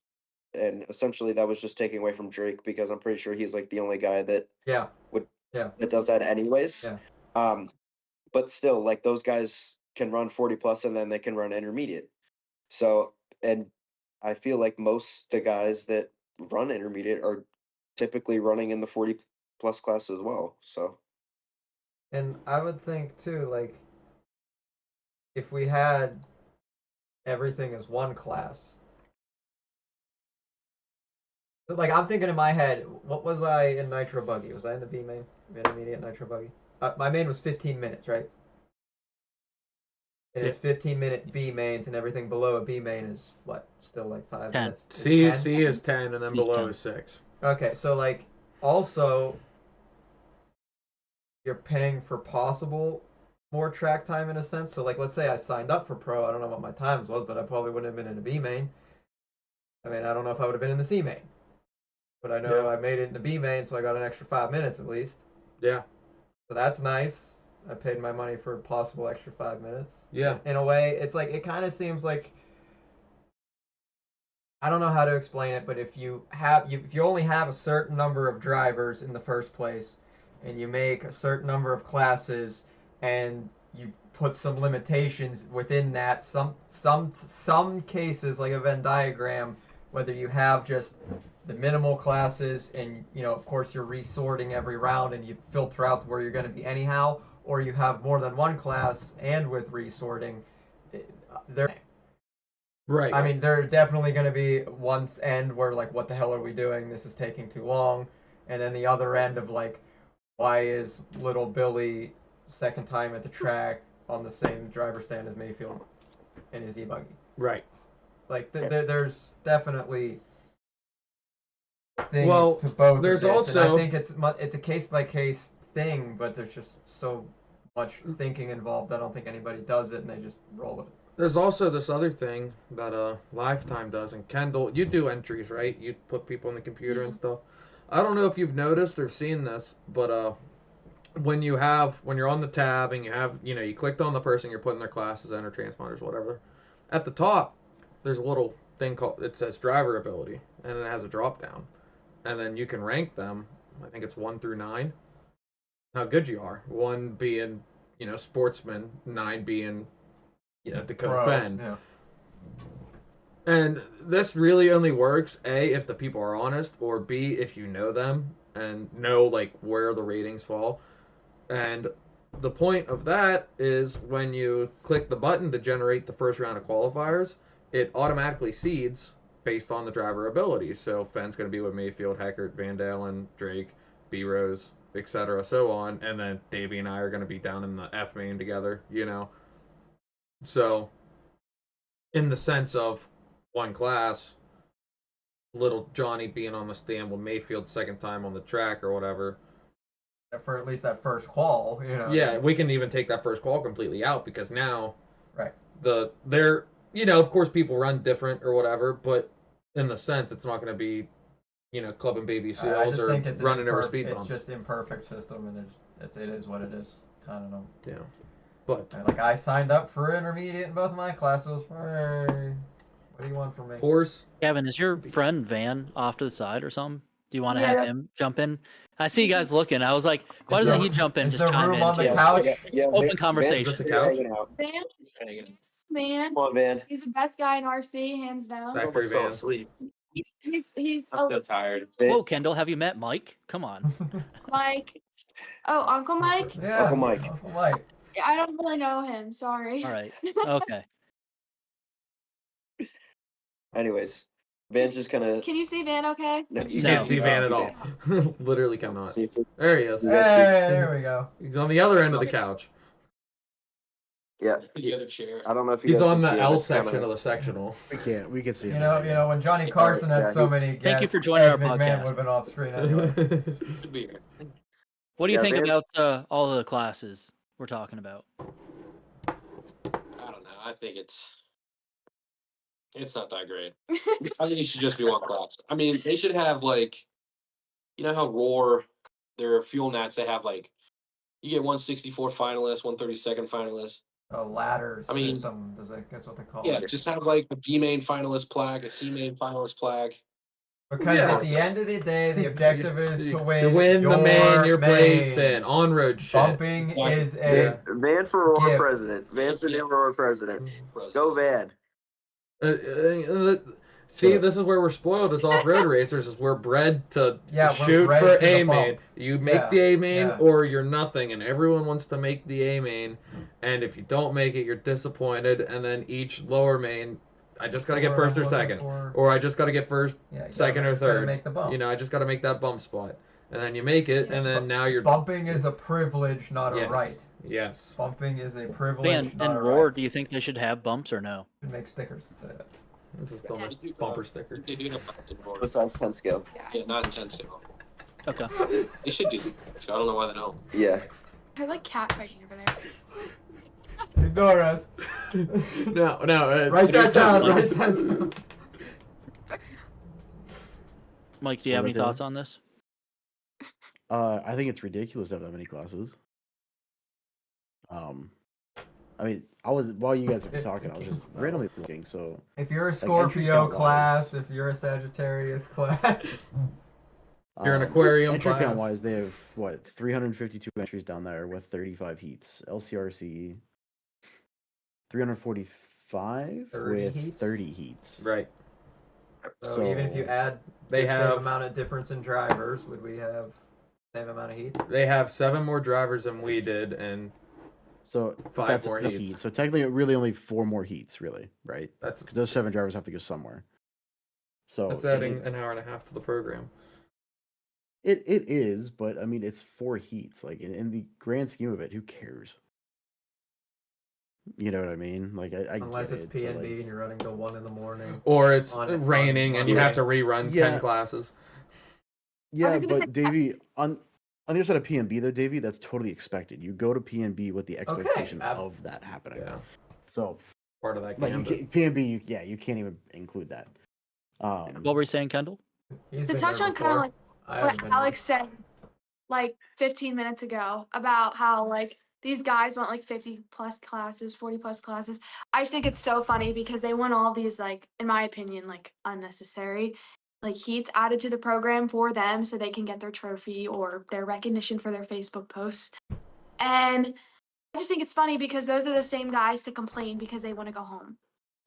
And essentially, that was just taking away from Drake because I'm pretty sure he's like the only guy that Yeah. that does that anyways. Yeah. But still, like those guys can run 40+, and then they can run intermediate. So, and I feel like most the guys that run intermediate are typically running in the 40+ class as well. So. And I would think too, like, if we had everything as one class. So, like, I'm thinking in my head, what was I in Nitro Buggy? Was I in the B main? Intermediate Nitro Buggy? My main was 15 minutes, right? And it's 15-minute B mains, and everything below a B main is what? Still like 5 10. minutes? C 10? is 10, and then He's below 10. is 6. Okay, so like, also, you're paying for possible more track time in a sense. So like, let's say I signed up for pro. I don't know what my times was, but I probably wouldn't have been in a B main. I mean, I don't know if I would have been in the C main, but I know I made it in the B main, so I got an extra 5 minutes at least. Yeah. So that's nice. I paid my money for a possible extra 5 minutes. Yeah. In a way, it's like, it kind of seems like, I don't know how to explain it, but if you only have a certain number of drivers in the first place, and you make a certain number of classes, and you put some limitations within that. Some cases, like a Venn diagram, whether you have just the minimal classes, and of course you're resorting every round, and you filter out where you're going to be anyhow, or you have more than one class and with resorting, there. Right. I mean, there are definitely going to be one end where like, what the hell are we doing? This is taking too long, and then the other end of like, why is little Billy second time at the track on the same driver stand as Mayfield in his e-buggy? Right. Like, there's definitely things to both. There's of this, also, and I think it's a case by case thing, but there's just so much thinking involved. I don't think anybody does it, and they just roll with it. There's also this other thing that Lifetime does, and Kendall, you do entries, right? You put people in the computer and stuff. I don't know if you've noticed or seen this, but when you're on the tab and you clicked on the person, you're putting their classes, enter transponders, whatever. At the top, there's a little thing it says driver ability, and it has a drop down, and then you can rank them. I think it's 1 through 9. How good you are. 1 being, sportsman, 9 being, to defend. Yeah. And this really only works, A, if the people are honest, or B, if you know them and know like where the ratings fall. And the point of that is when you click the button to generate the first round of qualifiers, it automatically seeds based on the driver abilities. So Fenn's going to be with Mayfield, Heckert, Van Dalen, Drake, B Rose, etc., so on. And then Davey and I are going to be down in the F main together, So, in the sense of one class, little Johnny being on the stand with Mayfield second time on the track or whatever. For at least that first qual, Yeah, we can even take that first qual completely out because now, right? They're of course people run different or whatever, but in the sense it's not going to be, clubbing baby seals or running over speed bumps. It's just imperfect system, and it is what it is. I don't know. Yeah. But like I signed up for intermediate in both of my classes. Hey, what do you want from me? Horse. Kevin, is your friend Van off to the side or something? Do you want to have him jump in? I see you guys looking. I was like, why doesn't he jump in? Just chime in. Is there room on the couch? Yeah, Open conversation. Is this a couch? Man, Come on, Van. he's the best guy in RC, hands down. Back for Van. Asleep. He's I'm so tired. Whoa, Kendall, have you met Mike? Come on. Mike. Oh, Uncle Mike? Yeah, Uncle Mike. Uncle Mike. I don't really know him. Sorry. All right. Okay. Anyways, Van's just kind of. Can you see Van okay? No, You No. can't see Van at all. Literally cannot. There he is. Hey, there we go. He's on the other end of the couch. Yeah. The other chair. I don't know if you He's guys on can the see him, L it's kinda- section of the sectional. We can see You him. know, when Johnny Carson had so many guests, Thank you for joining our Ed McMahon podcast. would have been off screen anyway. Should be here. What do you Yeah, think Van- about all the classes we're talking about? I don't know. I think it's not that great. I think it should just be one class. I mean, they should have like, you know how Roar, their fuel nats, they have like, you get 164 finalists, 132nd finalists. A ladder I mean, system, that's what they call Yeah, it. just have like a B main finalist plaque, a C main finalist plaque. Because Yeah. at the end of the day, the objective is to win. To win the main you're placed main. in. On-road shit. Bumping is a Van for Roar gift. president. Van's the new Roar president. Go Van. See, this is where we're spoiled as off-road racers. Is we're bred to Yeah, we're shoot bred for to the A main. bump. You make Yeah, the A main, yeah. or you're nothing, and everyone wants to make the A main. And if you don't make it, you're disappointed. And then each lower main, I just gotta get What first I'm or looking second, for. or I just gotta get first, Yeah, you second, or just gotta third. make the bump. I just gotta make that bump spot, and then you make it, and then now you're Bumping is a privilege, not yes, a right. Yes. Bumping is a privilege, Van not and a Roar, right. do you think they should have bumps or no? You make stickers that say that. This is still my bumper sticker. They do have bumped in Roar. Besides 10 scale. Yeah, not in 10 scale. Okay. They should do that. So I don't know why they don't. Yeah. I like cat fighting over there. Ignore us. No. Write that down. Write that down. Mike, do you have Well, any that's it. thoughts on this? I think it's ridiculous to have that many classes. I mean, while you guys were talking, I was just randomly looking. So If you're a entry Scorpio count-wise. class, if you're a Sagittarius class, You're an aquarium Entry class. count wise, they have what 352 entries down there with 35 heats. LCRC 345 30 with heats? 30 heats. Right. So even if you add they the have same amount of difference in drivers, would we have the same amount of heats? They have 7 more drivers than we did, and so 5 that's more enough heats. heats. So technically, really only 4 more heats, really, right? That's Because those 7 drivers have to go somewhere. So that's adding an hour and a half to the program. It is, but I mean, it's 4 heats. Like in the grand scheme of it, who cares? You know what I mean? Like I Unless get it's it, P but, and B like, and you're running till 1 in the morning. Or it's on raining and you have to rerun 10 Yeah. classes. yeah, was gonna but Davey, on the other side of P&B though, Davey, that's totally expected. You go to P&B with the expectation of that happening. Yeah, So part of that like gambit. P&B, you can't even include that. What were you saying, Kendall? He's To been touch there on kind of before. like I what haven't been Alex said like 15 minutes ago about how like these guys want like 50 plus classes, 40 plus classes. I just think it's so funny because they want all these like, in my opinion, like unnecessary like heats added to the program for them so they can get their trophy or their recognition for their Facebook posts. And I just think it's funny because those are the same guys to complain because they want to go home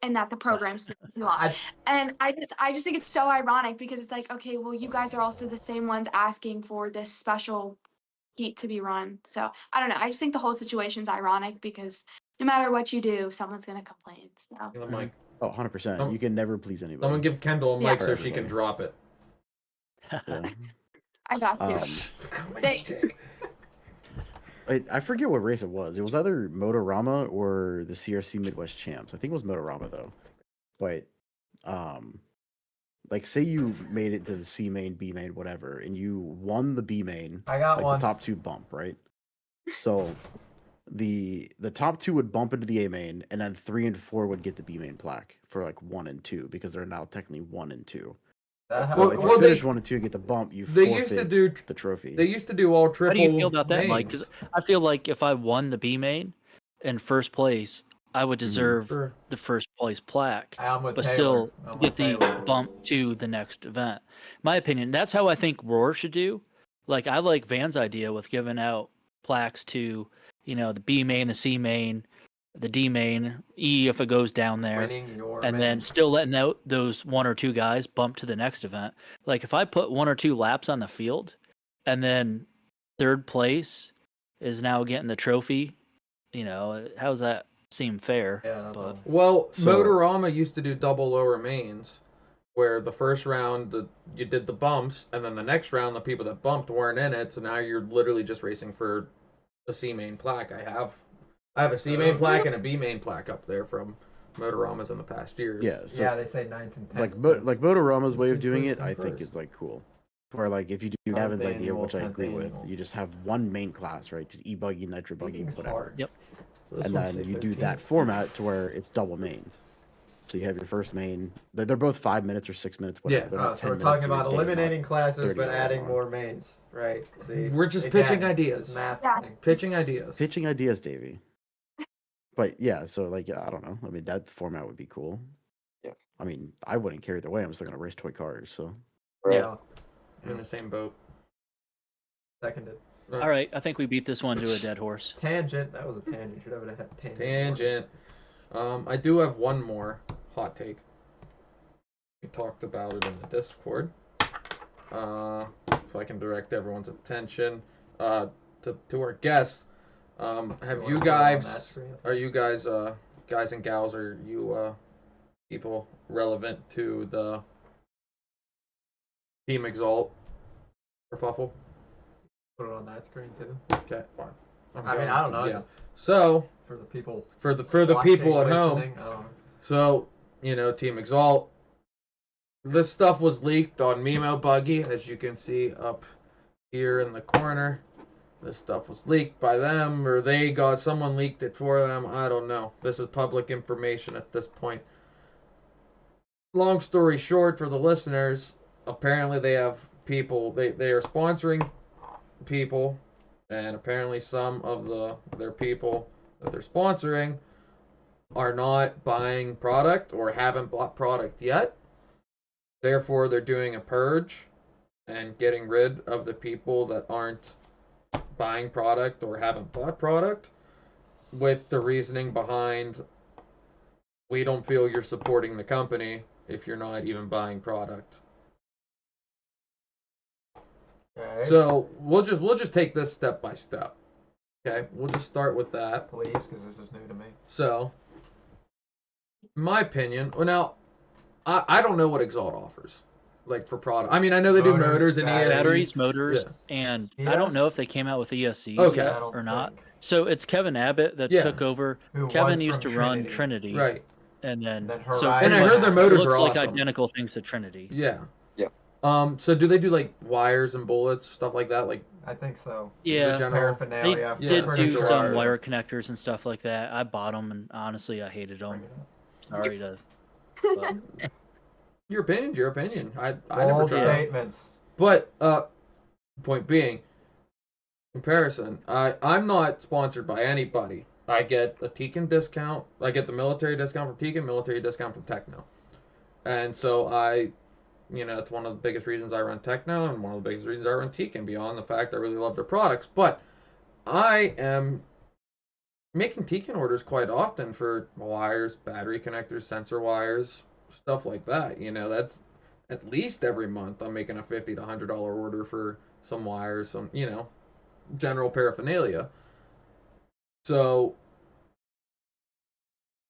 and that the program's too long. And I just think it's so ironic because it's like, okay, well, you guys are also the same ones asking for this special heat to be run. So I don't know. I just think the whole situation's ironic because no matter what you do, someone's gonna complain. So The mic. Oh, 100%. You can never please anybody. Someone give Kendall a Yeah. mic so she can drop it. Yeah. I got you. Thanks. I forget what race it was. It was either Motorama or the CRC Midwest Champs. I think it was Motorama though. But like say you made it to the C main, B main, whatever, and you won the B main. I got like one. the top 2 bump, right? So the top 2 would bump into the A main, and then 3 and 4 would get the B main plaque for like 1 and 2 because they're now technically 1 and 2. Well, if you finish 1 and 2 and get the bump, you They forfeit used to do the trophy. They used to do all triple. How do you feel about that, Mike? mains. Because I feel like if I won the B main in first place, I would deserve the first place plaque, but still get the bump to the next event. My opinion, that's how I think Roar should do. Like I like Van's idea with giving out plaques to, the B main, the C main, the D main, E if it goes down there, and then still letting out those 1 or 2 guys bump to the next event. Like if I put 1 or 2 laps on the field, and then third place is now getting the trophy, how's that seem fair? Yeah, well, Motorama used to do double lower mains, where the first round you did the bumps, and then the next round the people that bumped weren't in it, so now you're literally just racing for a C main plaque. I have a C main plaque and a B main plaque up there from Motoramas in the past years. Yeah, so yeah, they say 9th and 10th. like Motorama's way of doing it, I think is like cool. Or like if you do Gavin's idea, annual, which I 10th agree with, annual. you just have one main class, right? Just e-buggy, nitro buggy, whatever. Yep. And then you do that format to where it's double mains. So you have your first main. They're both 5 minutes or 6 minutes, whatever. Yeah. They're not So 10 we're talking minutes, about your day's not eliminating classes 30 but hours adding long. more mains, right? See, We're just again, pitching ideas. it's math Yeah. thing. Pitching ideas. Pitching ideas, Davey. But yeah, so like I don't know. I mean that format would be cool. Yeah. I mean, I wouldn't care either way. I'm still gonna race toy cars, so Right. Yeah. I'm in the same boat. Seconded. All right, I think we beat this one to a dead horse. Tangent. That was a tangent. Should have had tangent. Tangent. I do have one more hot take. We talked about it in the Discord. If I can direct everyone's attention to our guests. Have you guys? Are you guys guys and gals? Are you people relevant to the Team Exalt kerfuffle? Put it on that screen too. Okay, fine. I mean, I don't know. Yeah. Just So for the people. for the watching, people at home. listening, I don't know. So, Team Exalt. This stuff was leaked on Memo Buggy, as you can see up here in the corner. This stuff was leaked by them, or someone leaked it for them. I don't know. This is public information at this point. Long story short, for the listeners, apparently they have people, they are sponsoring people, and apparently some of their people that they're sponsoring are not buying product or haven't bought product yet. Therefore, they're doing a purge and getting rid of the people that aren't buying product or haven't bought product, with the reasoning behind we don't feel you're supporting the company if you're not even buying product. Okay. So we'll just take this step by step. Okay, we'll just start with that. Please, because this is new to me. So, in my opinion, well now, I don't know what Exalt offers, like for product. I mean, I know they do motors and ESCs. Batteries, motors, Yeah. and I don't know if they came out with ESCs Okay. yet or not. So it's Kevin Abbott that Yeah. took over. Who Kevin was used to from run Trinity. Trinity, Right. and then Then so Horizon. And I pretty heard much their motors looks are like awesome. identical things to Trinity. Yeah. Yep. So do they do like wires and bullets, stuff like that? Like I think so. the Yeah, general. they Paraphernalia. Yeah, did pretty do sure. some wire connectors and stuff like that. I bought them, and honestly, I hated them. Sorry to. But, Your opinion's your opinion. I never Bold tried 'em. statements. But point being, comparison. I'm not sponsored by anybody. I get a Tekin discount. I get the military discount from Tekin, military discount from Techno, and so it's one of the biggest reasons I run Techno, and one of the biggest reasons I run Tekin. Beyond the fact I really love their products, but I am making Tekin orders quite often for wires, battery connectors, sensor wires, stuff like that. That's at least every month I'm making a $50 to $100 order for some wires, some general paraphernalia. So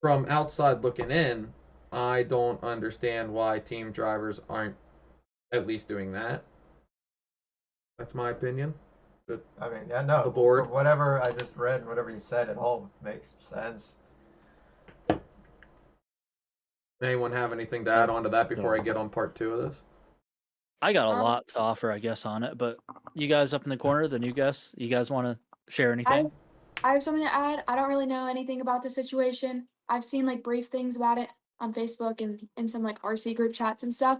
from outside looking in, I don't understand why team drivers aren't at least doing that. That's my opinion. I mean, yeah, no. The board. For whatever I just read and whatever you said, it all makes sense. Anyone have anything to add on to that before I get on part 2 of this? I got a lot to offer, I guess, on it. But you guys up in the corner, the new guests, you guys want to share anything? I have something to add. I don't really know anything about the situation. I've seen like brief things about it on Facebook and in some like RC group chats and stuff.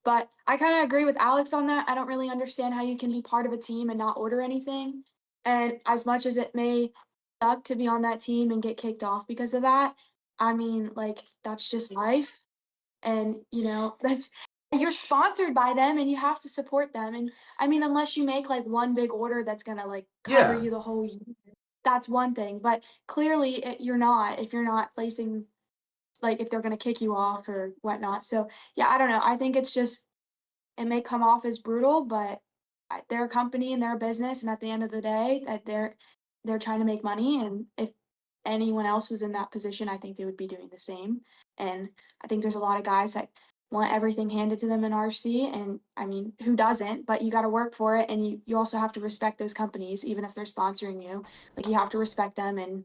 But I kind of agree with Alex on that. I don't really understand how you can be part of a team and not order anything. And as much as it may suck to be on that team and get kicked off because of that, I mean, like that's just life. And that's you're sponsored by them and you have to support them. And I mean, unless you make like one big order that's gonna like cover Yeah. you the whole year, that's one thing. But clearly, you're not if you're not placing like if they're gonna kick you off or whatnot. So yeah, I don't know. I think it's just it may come off as brutal, but they're a company and they're a business, and at the end of the day, that they're trying to make money. And if anyone else was in that position, I think they would be doing the same. And I think there's a lot of guys that want everything handed to them in RC, and I mean, who doesn't? But you got to work for it, and you also have to respect those companies, even if they're sponsoring you. Like you have to respect them and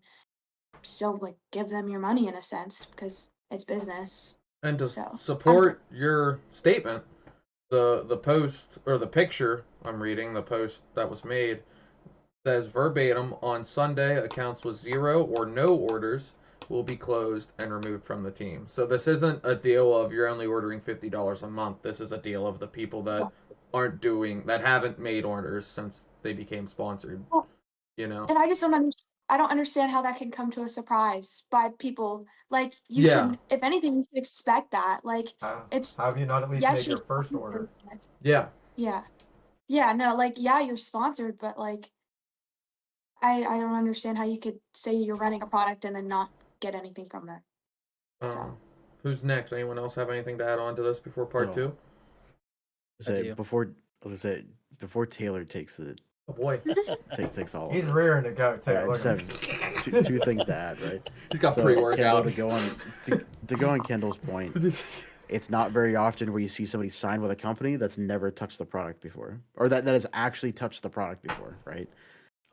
still like give them your money in a sense because it's business. And to So, support your statement, the post or the picture I'm reading, the post that was made says verbatim, on Sunday accounts with 0 or no orders will be closed and removed from the team. So this isn't a deal of you're only ordering $50 a month. This is a deal of the people that haven't made orders since they became sponsored. And I just don't understand. I don't understand how that can come to a surprise by people. Like you Yeah. should, if anything, you should expect that. Like it's How have you not at least yes, made your you're first sponsored, order? but- Yeah. Yeah. No, like yeah, you're sponsored, but like I don't understand how you could say you're running a product and then not get anything from it. Who's next? Anyone else have anything to add on to this before part No. 2? Before Taylor takes it, Oh boy. takes all. He's of it. rearing to go. Yeah, I Taylor. just have two things to add, right? He's got So, pre-workout. Kendall, to go on Kendall's point, it's not very often where you see somebody sign with a company that's never touched the product before, or that has actually touched the product before, right?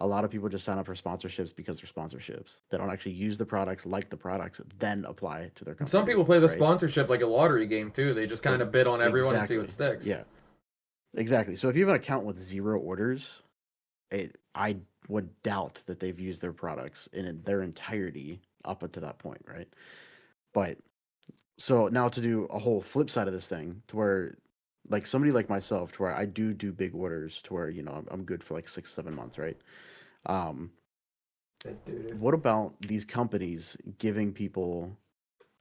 A lot of people just sign up for sponsorships because they're sponsorships. They don't actually use the products, like the products, then apply it to their company. Some people play the right? sponsorship like a lottery game too. They just kind of bid on everyone and see what Exactly. sticks. Yeah, exactly. So if you have an account with 0 orders, I would doubt that they've used their products in their entirety up until that point, right? But so now to do a whole flip side of this thing, to where like somebody like myself, to where I do big orders, to where I'm good for like 6-7 months, right? What about these companies giving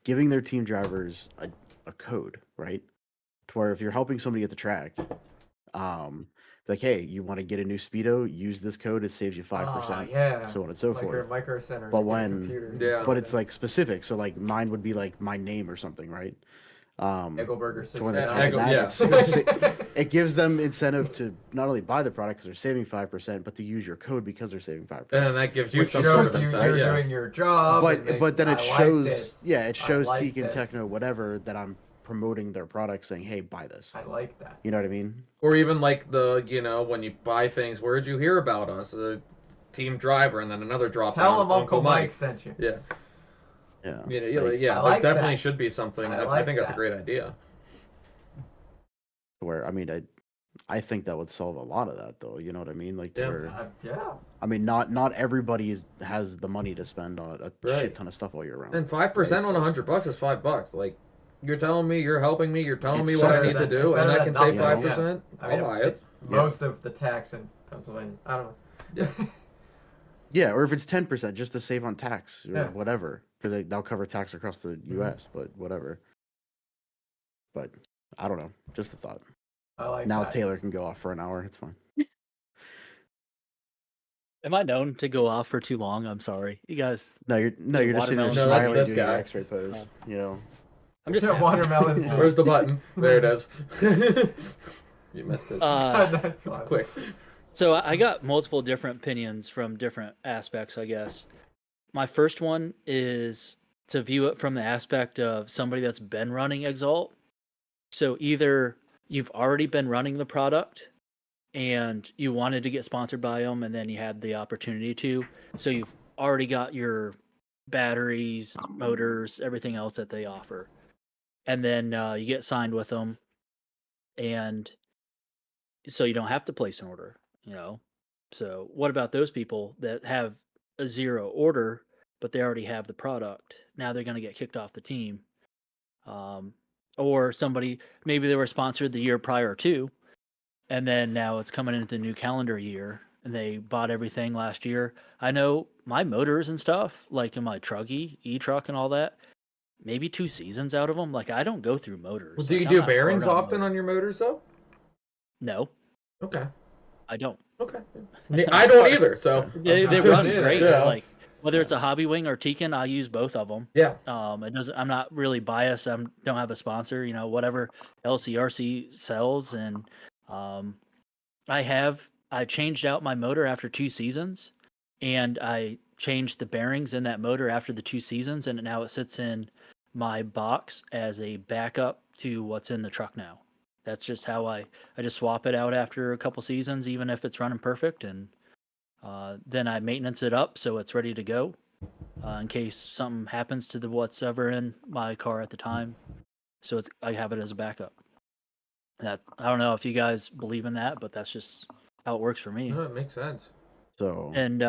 their team drivers a code, right? To where if you're helping somebody at the track, Like, hey, you want to get a new Speedo? Use this code. It saves you 5%. Yeah. So on and so forth. Micro Center. But to get a when- computer. Yeah. But it's like specific. So like mine would be like my name or something, right? Eggelberger to when they 69. type in that, yeah. it gives them incentive to not only buy the product because they're saving 5%, but to use your code because they're saving 5%. And that gives you Which some shows sort of you incentive. you're Yeah. doing your job. But then it I like shows, this. it shows I like Teak and this. Techno, whatever, that I'm promoting their product, saying, hey, buy this. I like that. You know what I mean? Or even like the, when you buy things, where'd you hear about us? A team driver, and then another drop Tell down. them Uncle Mike sent you. Yeah. Yeah. Yeah. I like That definitely that. should be something. I I like think that's a that. great idea. Where, I mean, I think that would solve a lot of that, though. You know what I mean? Like, to Yeah. where, Yeah. I mean, not everybody has the money to spend on a Right. shit ton of stuff all year round. And 5% on $100 is $5. Like, you're telling me, you're helping me, you're telling It's me what I better need to than- do, it's and better I than can save nothing, 5%. I mean, I'll buy it. it's most of the tax in Pennsylvania. I don't know. Yeah, or if it's 10%, just to save on tax or Yeah. whatever, because they'll cover tax across the U.S. But whatever. But I don't know. Just a thought. I like Now that. Taylor can go off for an hour. It's fine. Am I known to go off for too long? I'm sorry, you guys. No, you're just sitting there Watermelon. No, smiling, that's doing this your guy. X-ray pose. You know. I'm just happy. Watermelon. Where's the button? There it is. You missed it. That's It's fine. quick. So I got multiple different opinions from different aspects, I guess. My first one is to view it from the aspect of somebody that's been running Exalt. So either you've already been running the product and you wanted to get sponsored by them and then you had the opportunity to. So you've already got your batteries, motors, everything else that they offer. And then you get signed with them. And so you don't have to place an order, So what about those people that have a zero order, but they already have the product? Now they're going to get kicked off the team. Or somebody, maybe they were sponsored the year prior to, and then now it's coming into the new calendar year and they bought everything last year. I know my motors and stuff, like in my e-truck and all that, maybe 2 seasons out of them. Like, I don't go through motors. Well, do Like, you I'm do not bearings hard on often motors. on your motors, though? No, Okay. I don't. Okay. I don't sorry. either, so. They not run either, great. yeah. Like, whether it's a Hobby Wing or Tekin, I use both of them. Yeah. It doesn't. I'm not really biased. I don't have a sponsor. Whatever LCRC sells, and I changed out my motor after 2 seasons, and I changed the bearings in that motor after the 2 seasons, and now it sits in my box as a backup to what's in the truck now. That's just how I just swap it out after a couple seasons, even if it's running perfect, and then I maintenance it up so it's ready to go in case something happens to the whatever in my car at the time. So I have it as a backup. I don't know if you guys believe in that, but that's just how it works for me. No, it makes sense. So And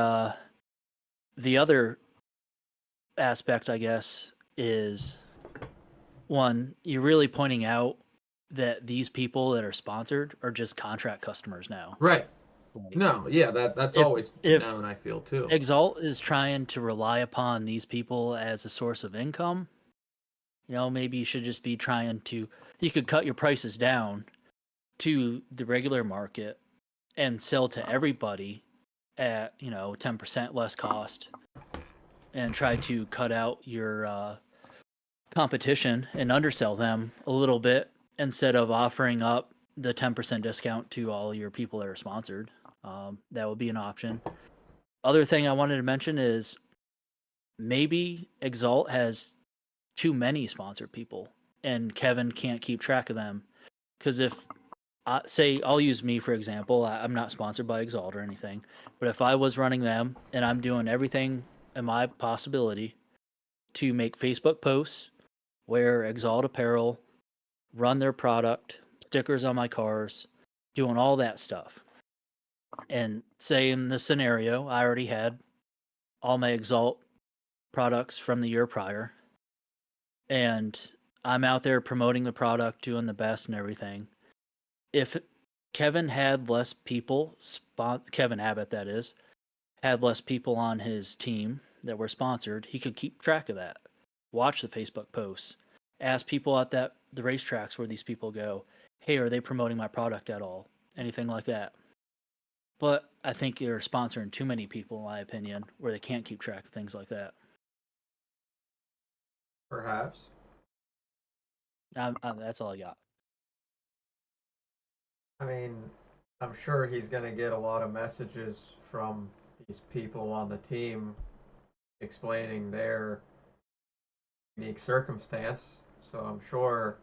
the other aspect, I guess, is one, you're really pointing out that these people that are sponsored are just contract customers now. Right. Like, No, yeah, that's always known, I feel, too. Exalt is trying to rely upon these people as a source of income. Maybe you should just be trying to, you could cut your prices down to the regular market and sell to everybody at, 10% less cost and try to cut out your competition and undersell them a little bit instead of offering up the 10% discount to all your people that are sponsored. That would be an option. Other thing I wanted to mention is maybe Exalt has too many sponsored people and Kevin can't keep track of them. Because if, say, I'll use me for example, I'm not sponsored by Exalt or anything, but if I was running them and I'm doing everything in my possibility to make Facebook posts, wear Exalt apparel, run their product, stickers on my cars, doing all that stuff. And say in this scenario, I already had all my Exalt products from the year prior, and I'm out there promoting the product, doing the best and everything. If Kevin had less people, Kevin Abbott that is, had less people on his team that were sponsored, he could keep track of that. Watch the Facebook posts. Ask people at the racetracks where these people go, hey, are they promoting my product at all? anything like that. But I think you're sponsoring too many people, in my opinion, where they can't keep track of things like that. Perhaps. That's all I got. I mean, I'm sure he's going to get a lot of messages from these people on the team explaining their unique circumstance. So I'm sure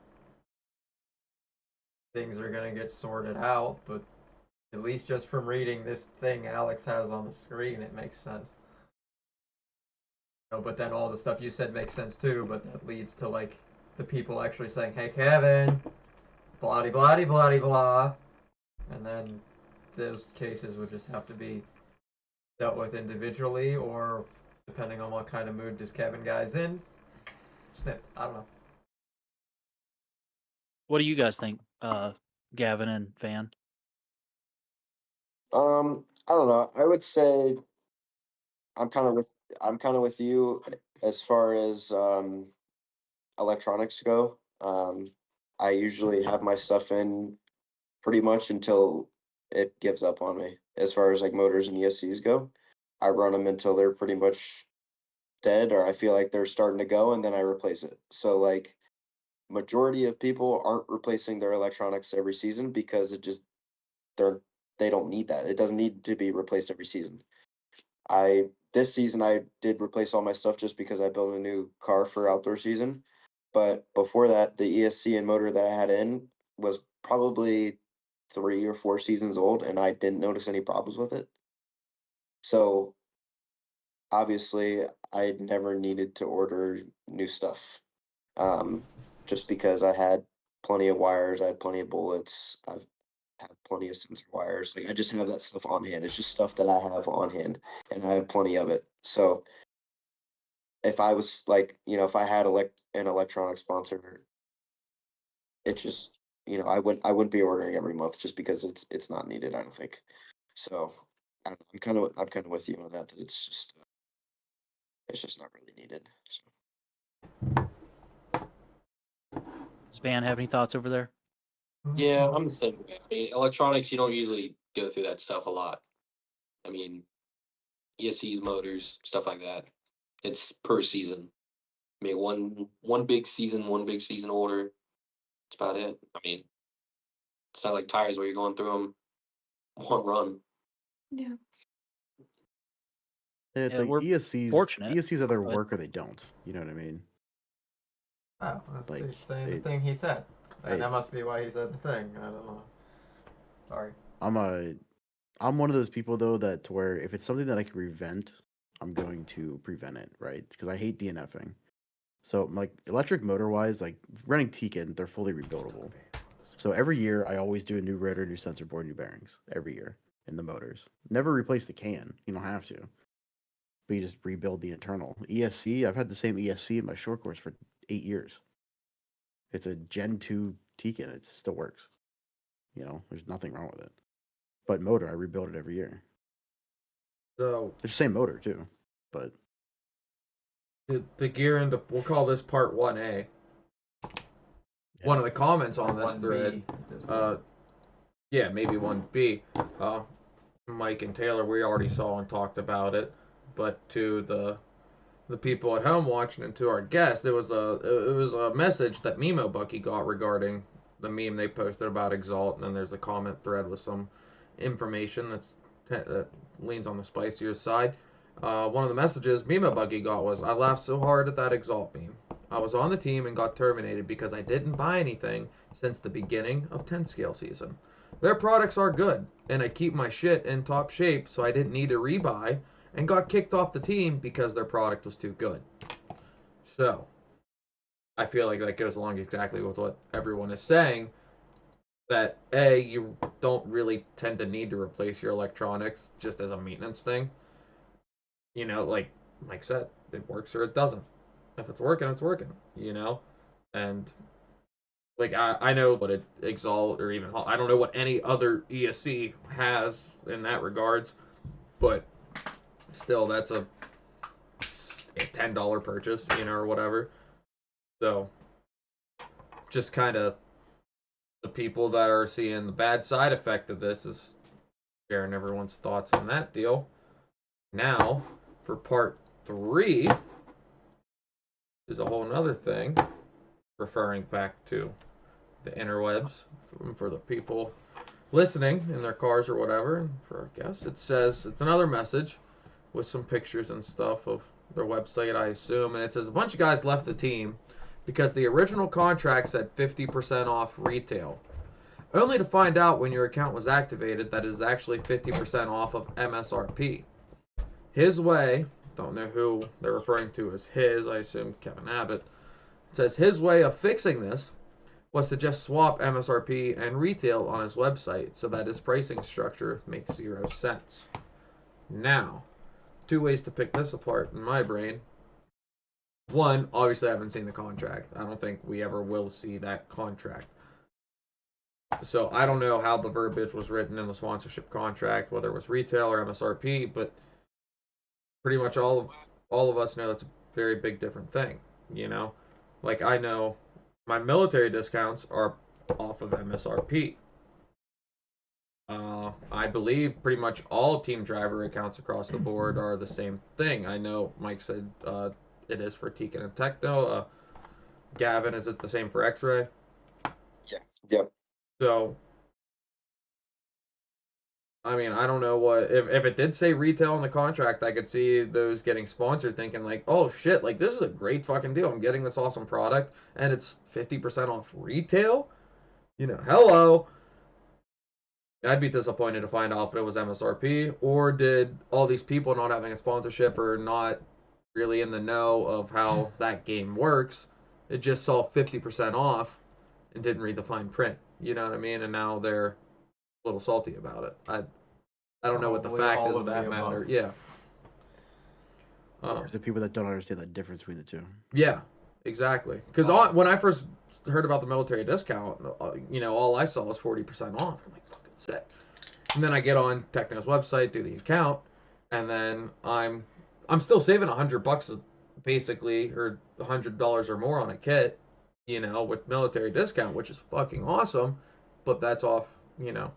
things are going to get sorted out, but at least just from reading this thing Alex has on the screen, it makes sense. You know, but then all the stuff you said makes sense too, but that leads to like the people actually saying, "Hey Kevin, blah de blah de blah de blah," and then those cases would just have to be dealt with individually, or depending on what kind of mood this Kevin guy's in, snipped. I don't know. What do you guys think, Gavin and Van? I don't know. I would say I'm kind of with you as far as electronics go. I usually have my stuff in pretty much until it gives up on me. As far as like motors and ESCs go, I run them until they're pretty much dead or I feel like they're starting to go, and then I replace it. So like majority of people aren't replacing their electronics every season because they're they don't need that. It doesn't need to be replaced every season. I This season I did replace all my stuff just because I built a new car for outdoor season. But before that, the ESC and motor that I had in was probably 3 or 4 seasons old, and I didn't notice any problems with it. So obviously, I never needed to order new stuff, um, just because I had plenty of wires, I had plenty of bullets, I've have plenty of sensor wires. Like I just have that stuff on hand. It's just stuff that I have on hand, and I have plenty of it. So if I was like, if I had an electronic sponsor, it just, I wouldn't be ordering every month just because it's not needed. I don't think. So I'm kind of with you on that. That it's just not really needed. So. Does Van have any thoughts over there? Yeah, I'm the same way. I mean, electronics, you don't usually go through that stuff a lot. I mean, ESCs, motors, stuff like that. It's per season. I mean, one big season, one big season order. That's about it. I mean, it's not like tires where you're going through them one run. Yeah. Yeah, it's Yeah, like we're ESCs. fortunate. ESCs either But- work or they don't. You know what I mean? Oh, that's Like, saying the they- thing he said. I- That must be why he said the thing. I don't know. Sorry. I'm one of those people though that to where if it's something that I can prevent, I'm going to prevent it, right? Because I hate DNFing. So like electric motor wise, like running Tekin, they're fully rebuildable. So every year I always do a new rotor, new sensor board, new bearings every year in the motors. Never replace the can. You don't have to. But you just rebuild the internal. ESC, I've had the same ESC in my short course for 8 years. It's a Gen 2 Tekin. It still works. There's nothing wrong with it. But motor, I rebuild it every year. So It's the same motor too. But the gear into, we'll call this part 1A. One of the comments on this 1B thread, at this point. yeah, maybe 1B. Mike and Taylor, we already saw and talked about it, but to the people at home watching and to our guests, it was a message that Mimo Bucky got regarding the meme they posted about Exalt, and then there's a comment thread with some information that leans on the spicier side. One of the messages Mimo Bucky got was, "I laughed so hard at that Exalt meme. I was on the team and got terminated because I didn't buy anything since the beginning of 10 scale season. Their products are good, and I keep my shit in top shape, so I didn't need to rebuy, and got kicked off the team because their product was too good." So, I feel like that goes along exactly with what everyone is saying, that A, you don't really tend to need to replace your electronics just as a maintenance thing. Like Mike said, it works or it doesn't. If it's working, it's working, And like I know what it Exalt or even I don't know what any other ESC has in that regards, but still that's a $10 purchase, or whatever. So just kind of people that are seeing the bad side effect of this is sharing everyone's thoughts on that deal. Now, for part 3 is a whole nother thing, referring back to the interwebs for the people listening in their cars or whatever. And for our guests, it says, it's another message with some pictures and stuff of their website, I assume, and it says a bunch of guys left the team because the original contract said 50% off retail, only to find out when your account was activated that it is actually 50% off of MSRP. His way, don't know who they're referring to as his, I assume Kevin Abbott, says his way of fixing this was to just swap MSRP and retail on his website so that his pricing structure makes 0 sense. Now, 2 ways to pick this apart in my brain. One, obviously I haven't seen the contract. I don't think we ever will see that contract. So I don't know how the verbiage was written in the sponsorship contract, whether it was retail or MSRP, but pretty much all of us know it's a very big different thing, you know? Like, I know my military discounts are off of MSRP. I believe pretty much all team driver accounts across the board are the same thing. I know Mike said it is for Tekin and Techno. Gaven, is it the same for X-Ray? Yeah. Yep. So, I mean, I don't know what if it did say retail in the contract, I could see those getting sponsored thinking like, oh shit, like this is a great fucking deal. I'm getting this awesome product and it's 50% off retail. You know, hello. I'd be disappointed to find out if it was MSRP, or did all these people not having a sponsorship or not really in the know of how that game works, it just saw 50% off and didn't read the fine print. You know what I mean? And now they're a little salty about it. I don't know what the Probably fact all is of of the that above. matter. Yeah. There's the people that don't understand the difference between the two. Yeah, exactly. Because when I first heard about the military discount, you know, all I saw was 40% off. I'm like, fucking sick. And then I get on Techno's website, do the account, and then I'm still saving $100 basically, or $100 or more on a kit, you know, with military discount, which is fucking awesome. But that's off, you know.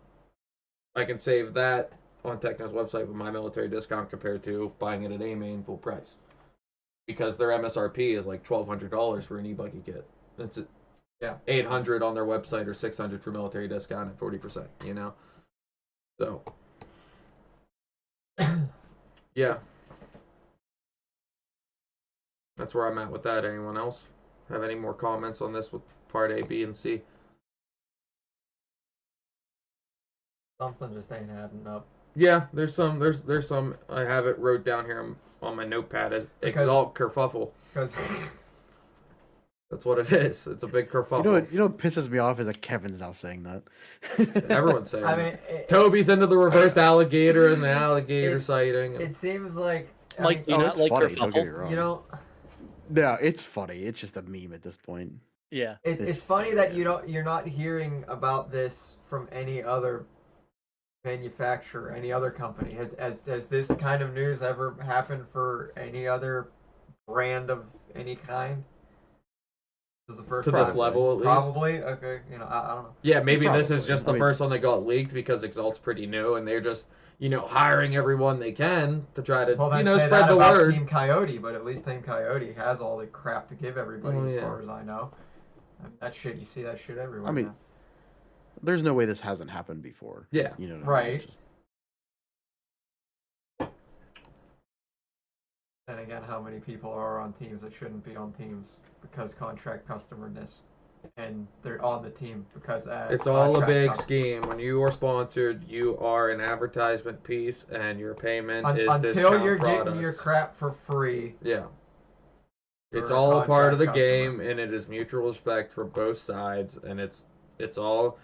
I can save that on Techno's website with my military discount compared to buying it at A-Main full price. Because their MSRP is like $1,200 for an e-buggy kit. That's it. Yeah. $800 on their website or $600 for military discount at 40%, you know? So, yeah. That's where I'm at with that. Anyone else have any more comments on this with part A, B, and C? Something just ain't adding up. Yeah, there's some. I have it wrote down here on my notepad as exalt kerfuffle. Because That's what it is. It's a big kerfuffle. You know what pisses me off is that Kevin's now saying that. Everyone's saying I it. mean, Toby's into the reverse alligator and the alligator sighting. it seems like Like, do you not it's like funny. Don't get me kerfuffle? wrong. you know, Yeah, it's funny. It's just a meme at this point. Yeah. it's It's funny that funny. you're not hearing about this from any other manufacturer, any other company. Has this kind of news ever happened for any other brand of any kind? This is the first To this time. level, at least. Probably. Okay. You know, I don't know. Yeah, maybe this is Probably. just the I mean- first one that got leaked because Exalt's pretty new and they're just, you know, hiring everyone they can to try to, Well, you then know, say spread that the about word. Team Coyote, but at least Team Coyote has all the crap to give everybody, Oh, as yeah. far as I know. I mean, that shit, you see that shit everywhere. I mean, now. There's no way this hasn't happened before. Yeah. You know what I mean? Right. It's just- And again, how many people are on teams that shouldn't be on teams because contract customer-ness, and they're on the team because It's all a contract big custom- scheme. When you are sponsored, you are an advertisement piece and your payment is Until discount you're products. getting your crap for free. Yeah. It's for a all a part of the contract game customer. and it is mutual respect for both sides and it's all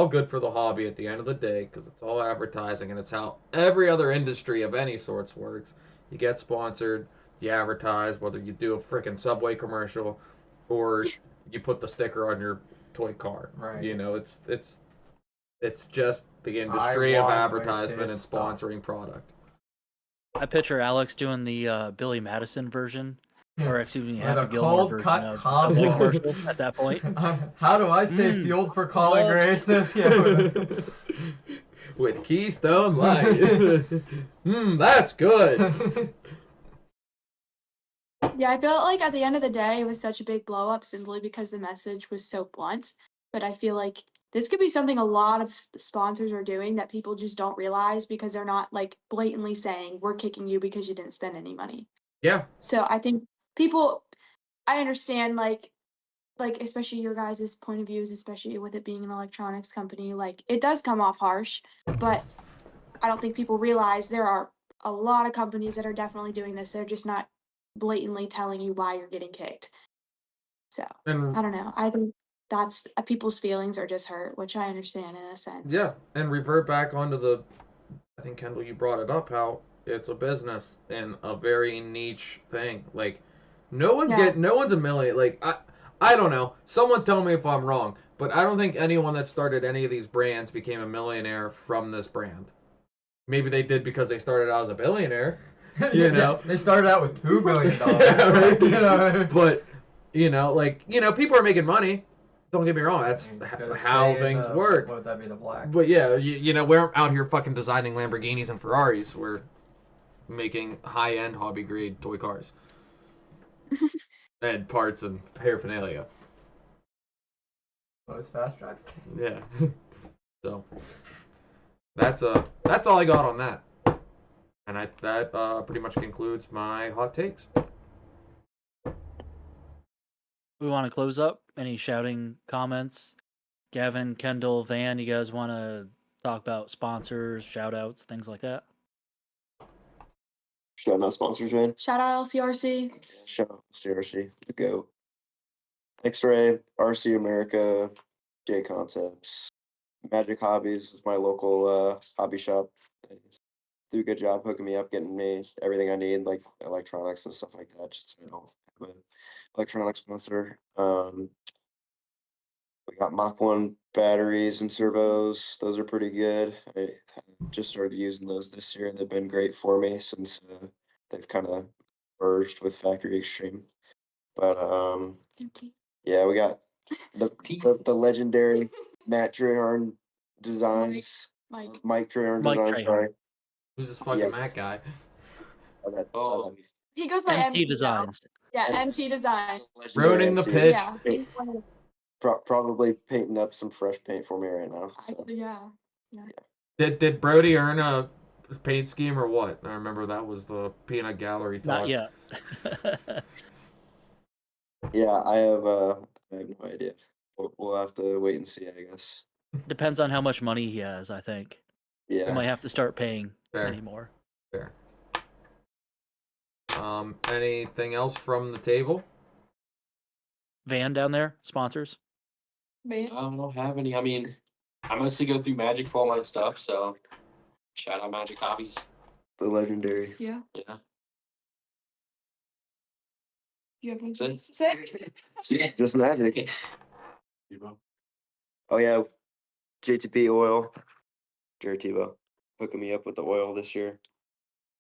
good for the hobby at the end of the day because it's all advertising and it's how every other industry of any sorts works. You get sponsored, you advertise, whether you do a freaking Subway commercial or you put the sticker on your toy car. Right. You know, it's just the industry of want advertisement and this stuff. sponsoring product. I picture Alex doing the Billy Madison version or excuse me, With Happy a Gilmore cold version cut of cod Subway liver. commercial at that point. How do I stay fueled for collard greens? Yeah. With Keystone Light. That's good. Yeah, I felt like at the end of the day, it was such a big blow up simply because the message was so blunt. But I feel like this could be something a lot of sponsors are doing that people just don't realize because they're not like blatantly saying we're kicking you because you didn't spend any money. Yeah. So I think people, I understand like especially your guys' point of views, especially with it being an electronics company, like it does come off harsh, but I don't think people realize there are a lot of companies that are definitely doing this. They're just not blatantly telling you why you're getting kicked. So And I don't know. I think that's people's feelings are just hurt, which I understand in a sense. yeah, and revert back onto the, I think Kendall, you brought it up, how it's a business and a very niche thing. Like, no one's a million. Like, I don't know. Someone tell me if I'm wrong, but I don't think anyone that started any of these brands became a millionaire from this brand. Maybe they did because they started out as a billionaire. You know, they started out with $2 billion. Yeah, right? You know? But people are making money. Don't get me wrong. That's how things work. What would that be, the black? But yeah, we're out here fucking designing Lamborghinis and Ferraris. We're making high-end hobby-grade toy cars and parts and paraphernalia. Those fast tracks. Yeah. So that's all I got on that. And that pretty much concludes my hot takes. We want to close up. Any shouting comments? Gavin, Kendall, Van, you guys want to talk about sponsors, shout outs, things like that? Shout out sponsors, man. Shout out LCRC. Shout out CRC. Go. X-Ray, RC America, J Concepts, Magic Hobbies is my local hobby shop. They do a good job hooking me up, getting me everything I need, like electronics and stuff like that. Just so I don't have an electronic sponsor. We got Mach 1 batteries and servos. Those are pretty good. I just started using those this year. They've been great for me since they've kind of merged with Factory Extreme. But yeah, we got the legendary Matt Trehorn designs. Mike Trehorn designs. Sorry. Who's this fucking Matt guy? He goes by MT MT Designs. Now. Yeah, MT Design. Ruining the pitch. Yeah. Probably painting up some fresh paint for me right now. So. Yeah. Did Brody earn a paint scheme or what? I remember that was the peanut gallery talk. Not yet. Yeah, I have no idea. We'll have to wait and see, I guess. Depends on how much money he has, I think. Yeah. He might have to start paying Fair. anymore. Fair. Anything else from the table? Van down there, sponsors? I don't have any. I mean, I mostly go through Magic for all my stuff, so shout out Magic Hobbies. The legendary. Yeah. Yeah. Do you have That's anything it. to say? Just Magic. Oh yeah, JTP oil. Jerry Tebow hooking me up with the oil this year.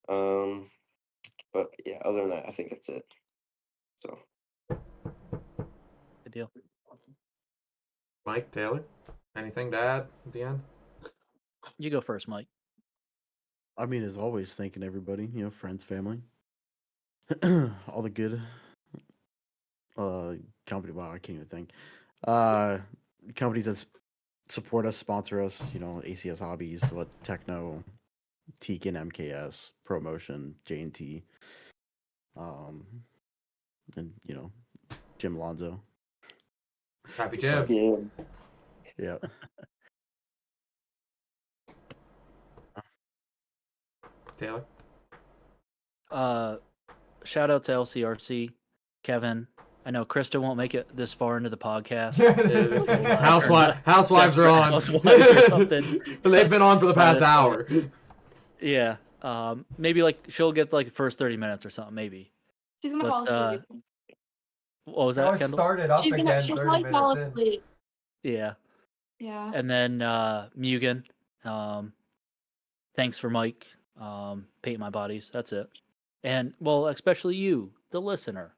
But yeah, other than that, I think that's it. So. Good deal. Mike, Taylor, anything to add at the end? You go first, Mike. I mean, as always, thanking everybody, friends, family, all the good company. Wow, I can't even think. Companies that support us, sponsor us. ACS Hobbies, Techno, Teakin, MKS, Promotion, J&T, and Jim Lonzo. Happy Jim. Yeah. Taylor. Shout out to LCRC, Kevin. I know Krista won't make it this far into the podcast. Housewives are on. Housewives or something. They've been on for the past hour. Yeah. Maybe she'll get the first 30 minutes or something. Maybe. She's gonna fall asleep. What was that, Kendall? Started up again. She'll probably fall asleep. Yeah. Yeah. And then Mugen. Thanks for Mike. Paint my bodies. That's it. And especially you, the listener.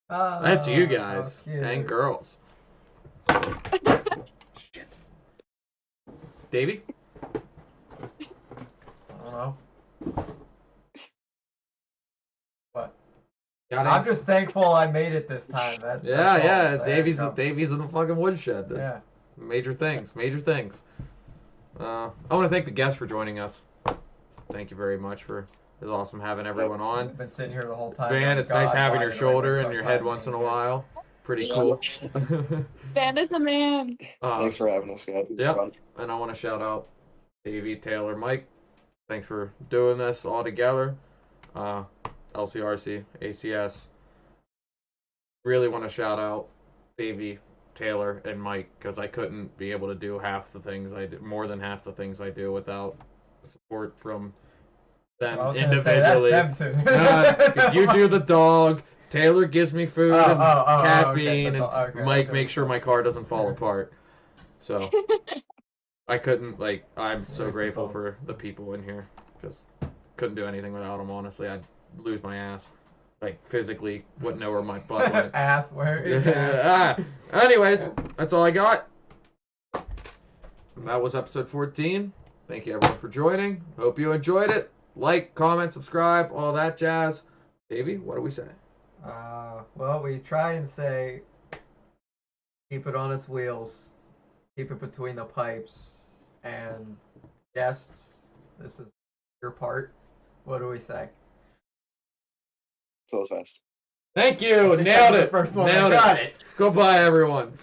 That's you Oh, guys cute. and girls. Shit. Davey? I don't know. What? Got I'm it? just thankful I made it this time. That's Yeah, all. yeah. There Davey's you go. Davey's in the fucking woodshed. That's Yeah. Major things. Major things. I want to thank the guests for joining us. Thank you very much for. It's awesome having everyone on. I've been sitting here the whole time. Van, going, it's nice God, having why your did I shoulder waste and our your time head once in being a here? while. Pretty Yeah. cool. Van is a man. Thanks for having us, guys. Yep. And I want to shout out Davey, Taylor, Mike. Thanks for doing this all together. LCRC, ACS. Really want to shout out Davey, Taylor, and Mike because I couldn't be able to do half the things I do, more than half the things I do without support from them I was gonna say, individually. that's them too. 'Cause you do the dog. Taylor gives me food and caffeine, okay, okay, and Mike okay. makes sure my car doesn't fall apart. So I couldn't I'm so grateful for the people in here because couldn't do anything without them. Honestly, I'd lose my ass. Physically wouldn't know where my butt went. Ass where? Yeah. Anyways, that's all I got. That was episode 14. Thank you everyone for joining. Hope you enjoyed it. Like, comment, subscribe, all that jazz. Davey, what do we say? Well, we try and say, keep it on its wheels, keep it between the pipes, and guests, this is your part. What do we say? So fast. Thank you. I think Nailed that was it. the first one. Nailed I got it. Goodbye, everyone.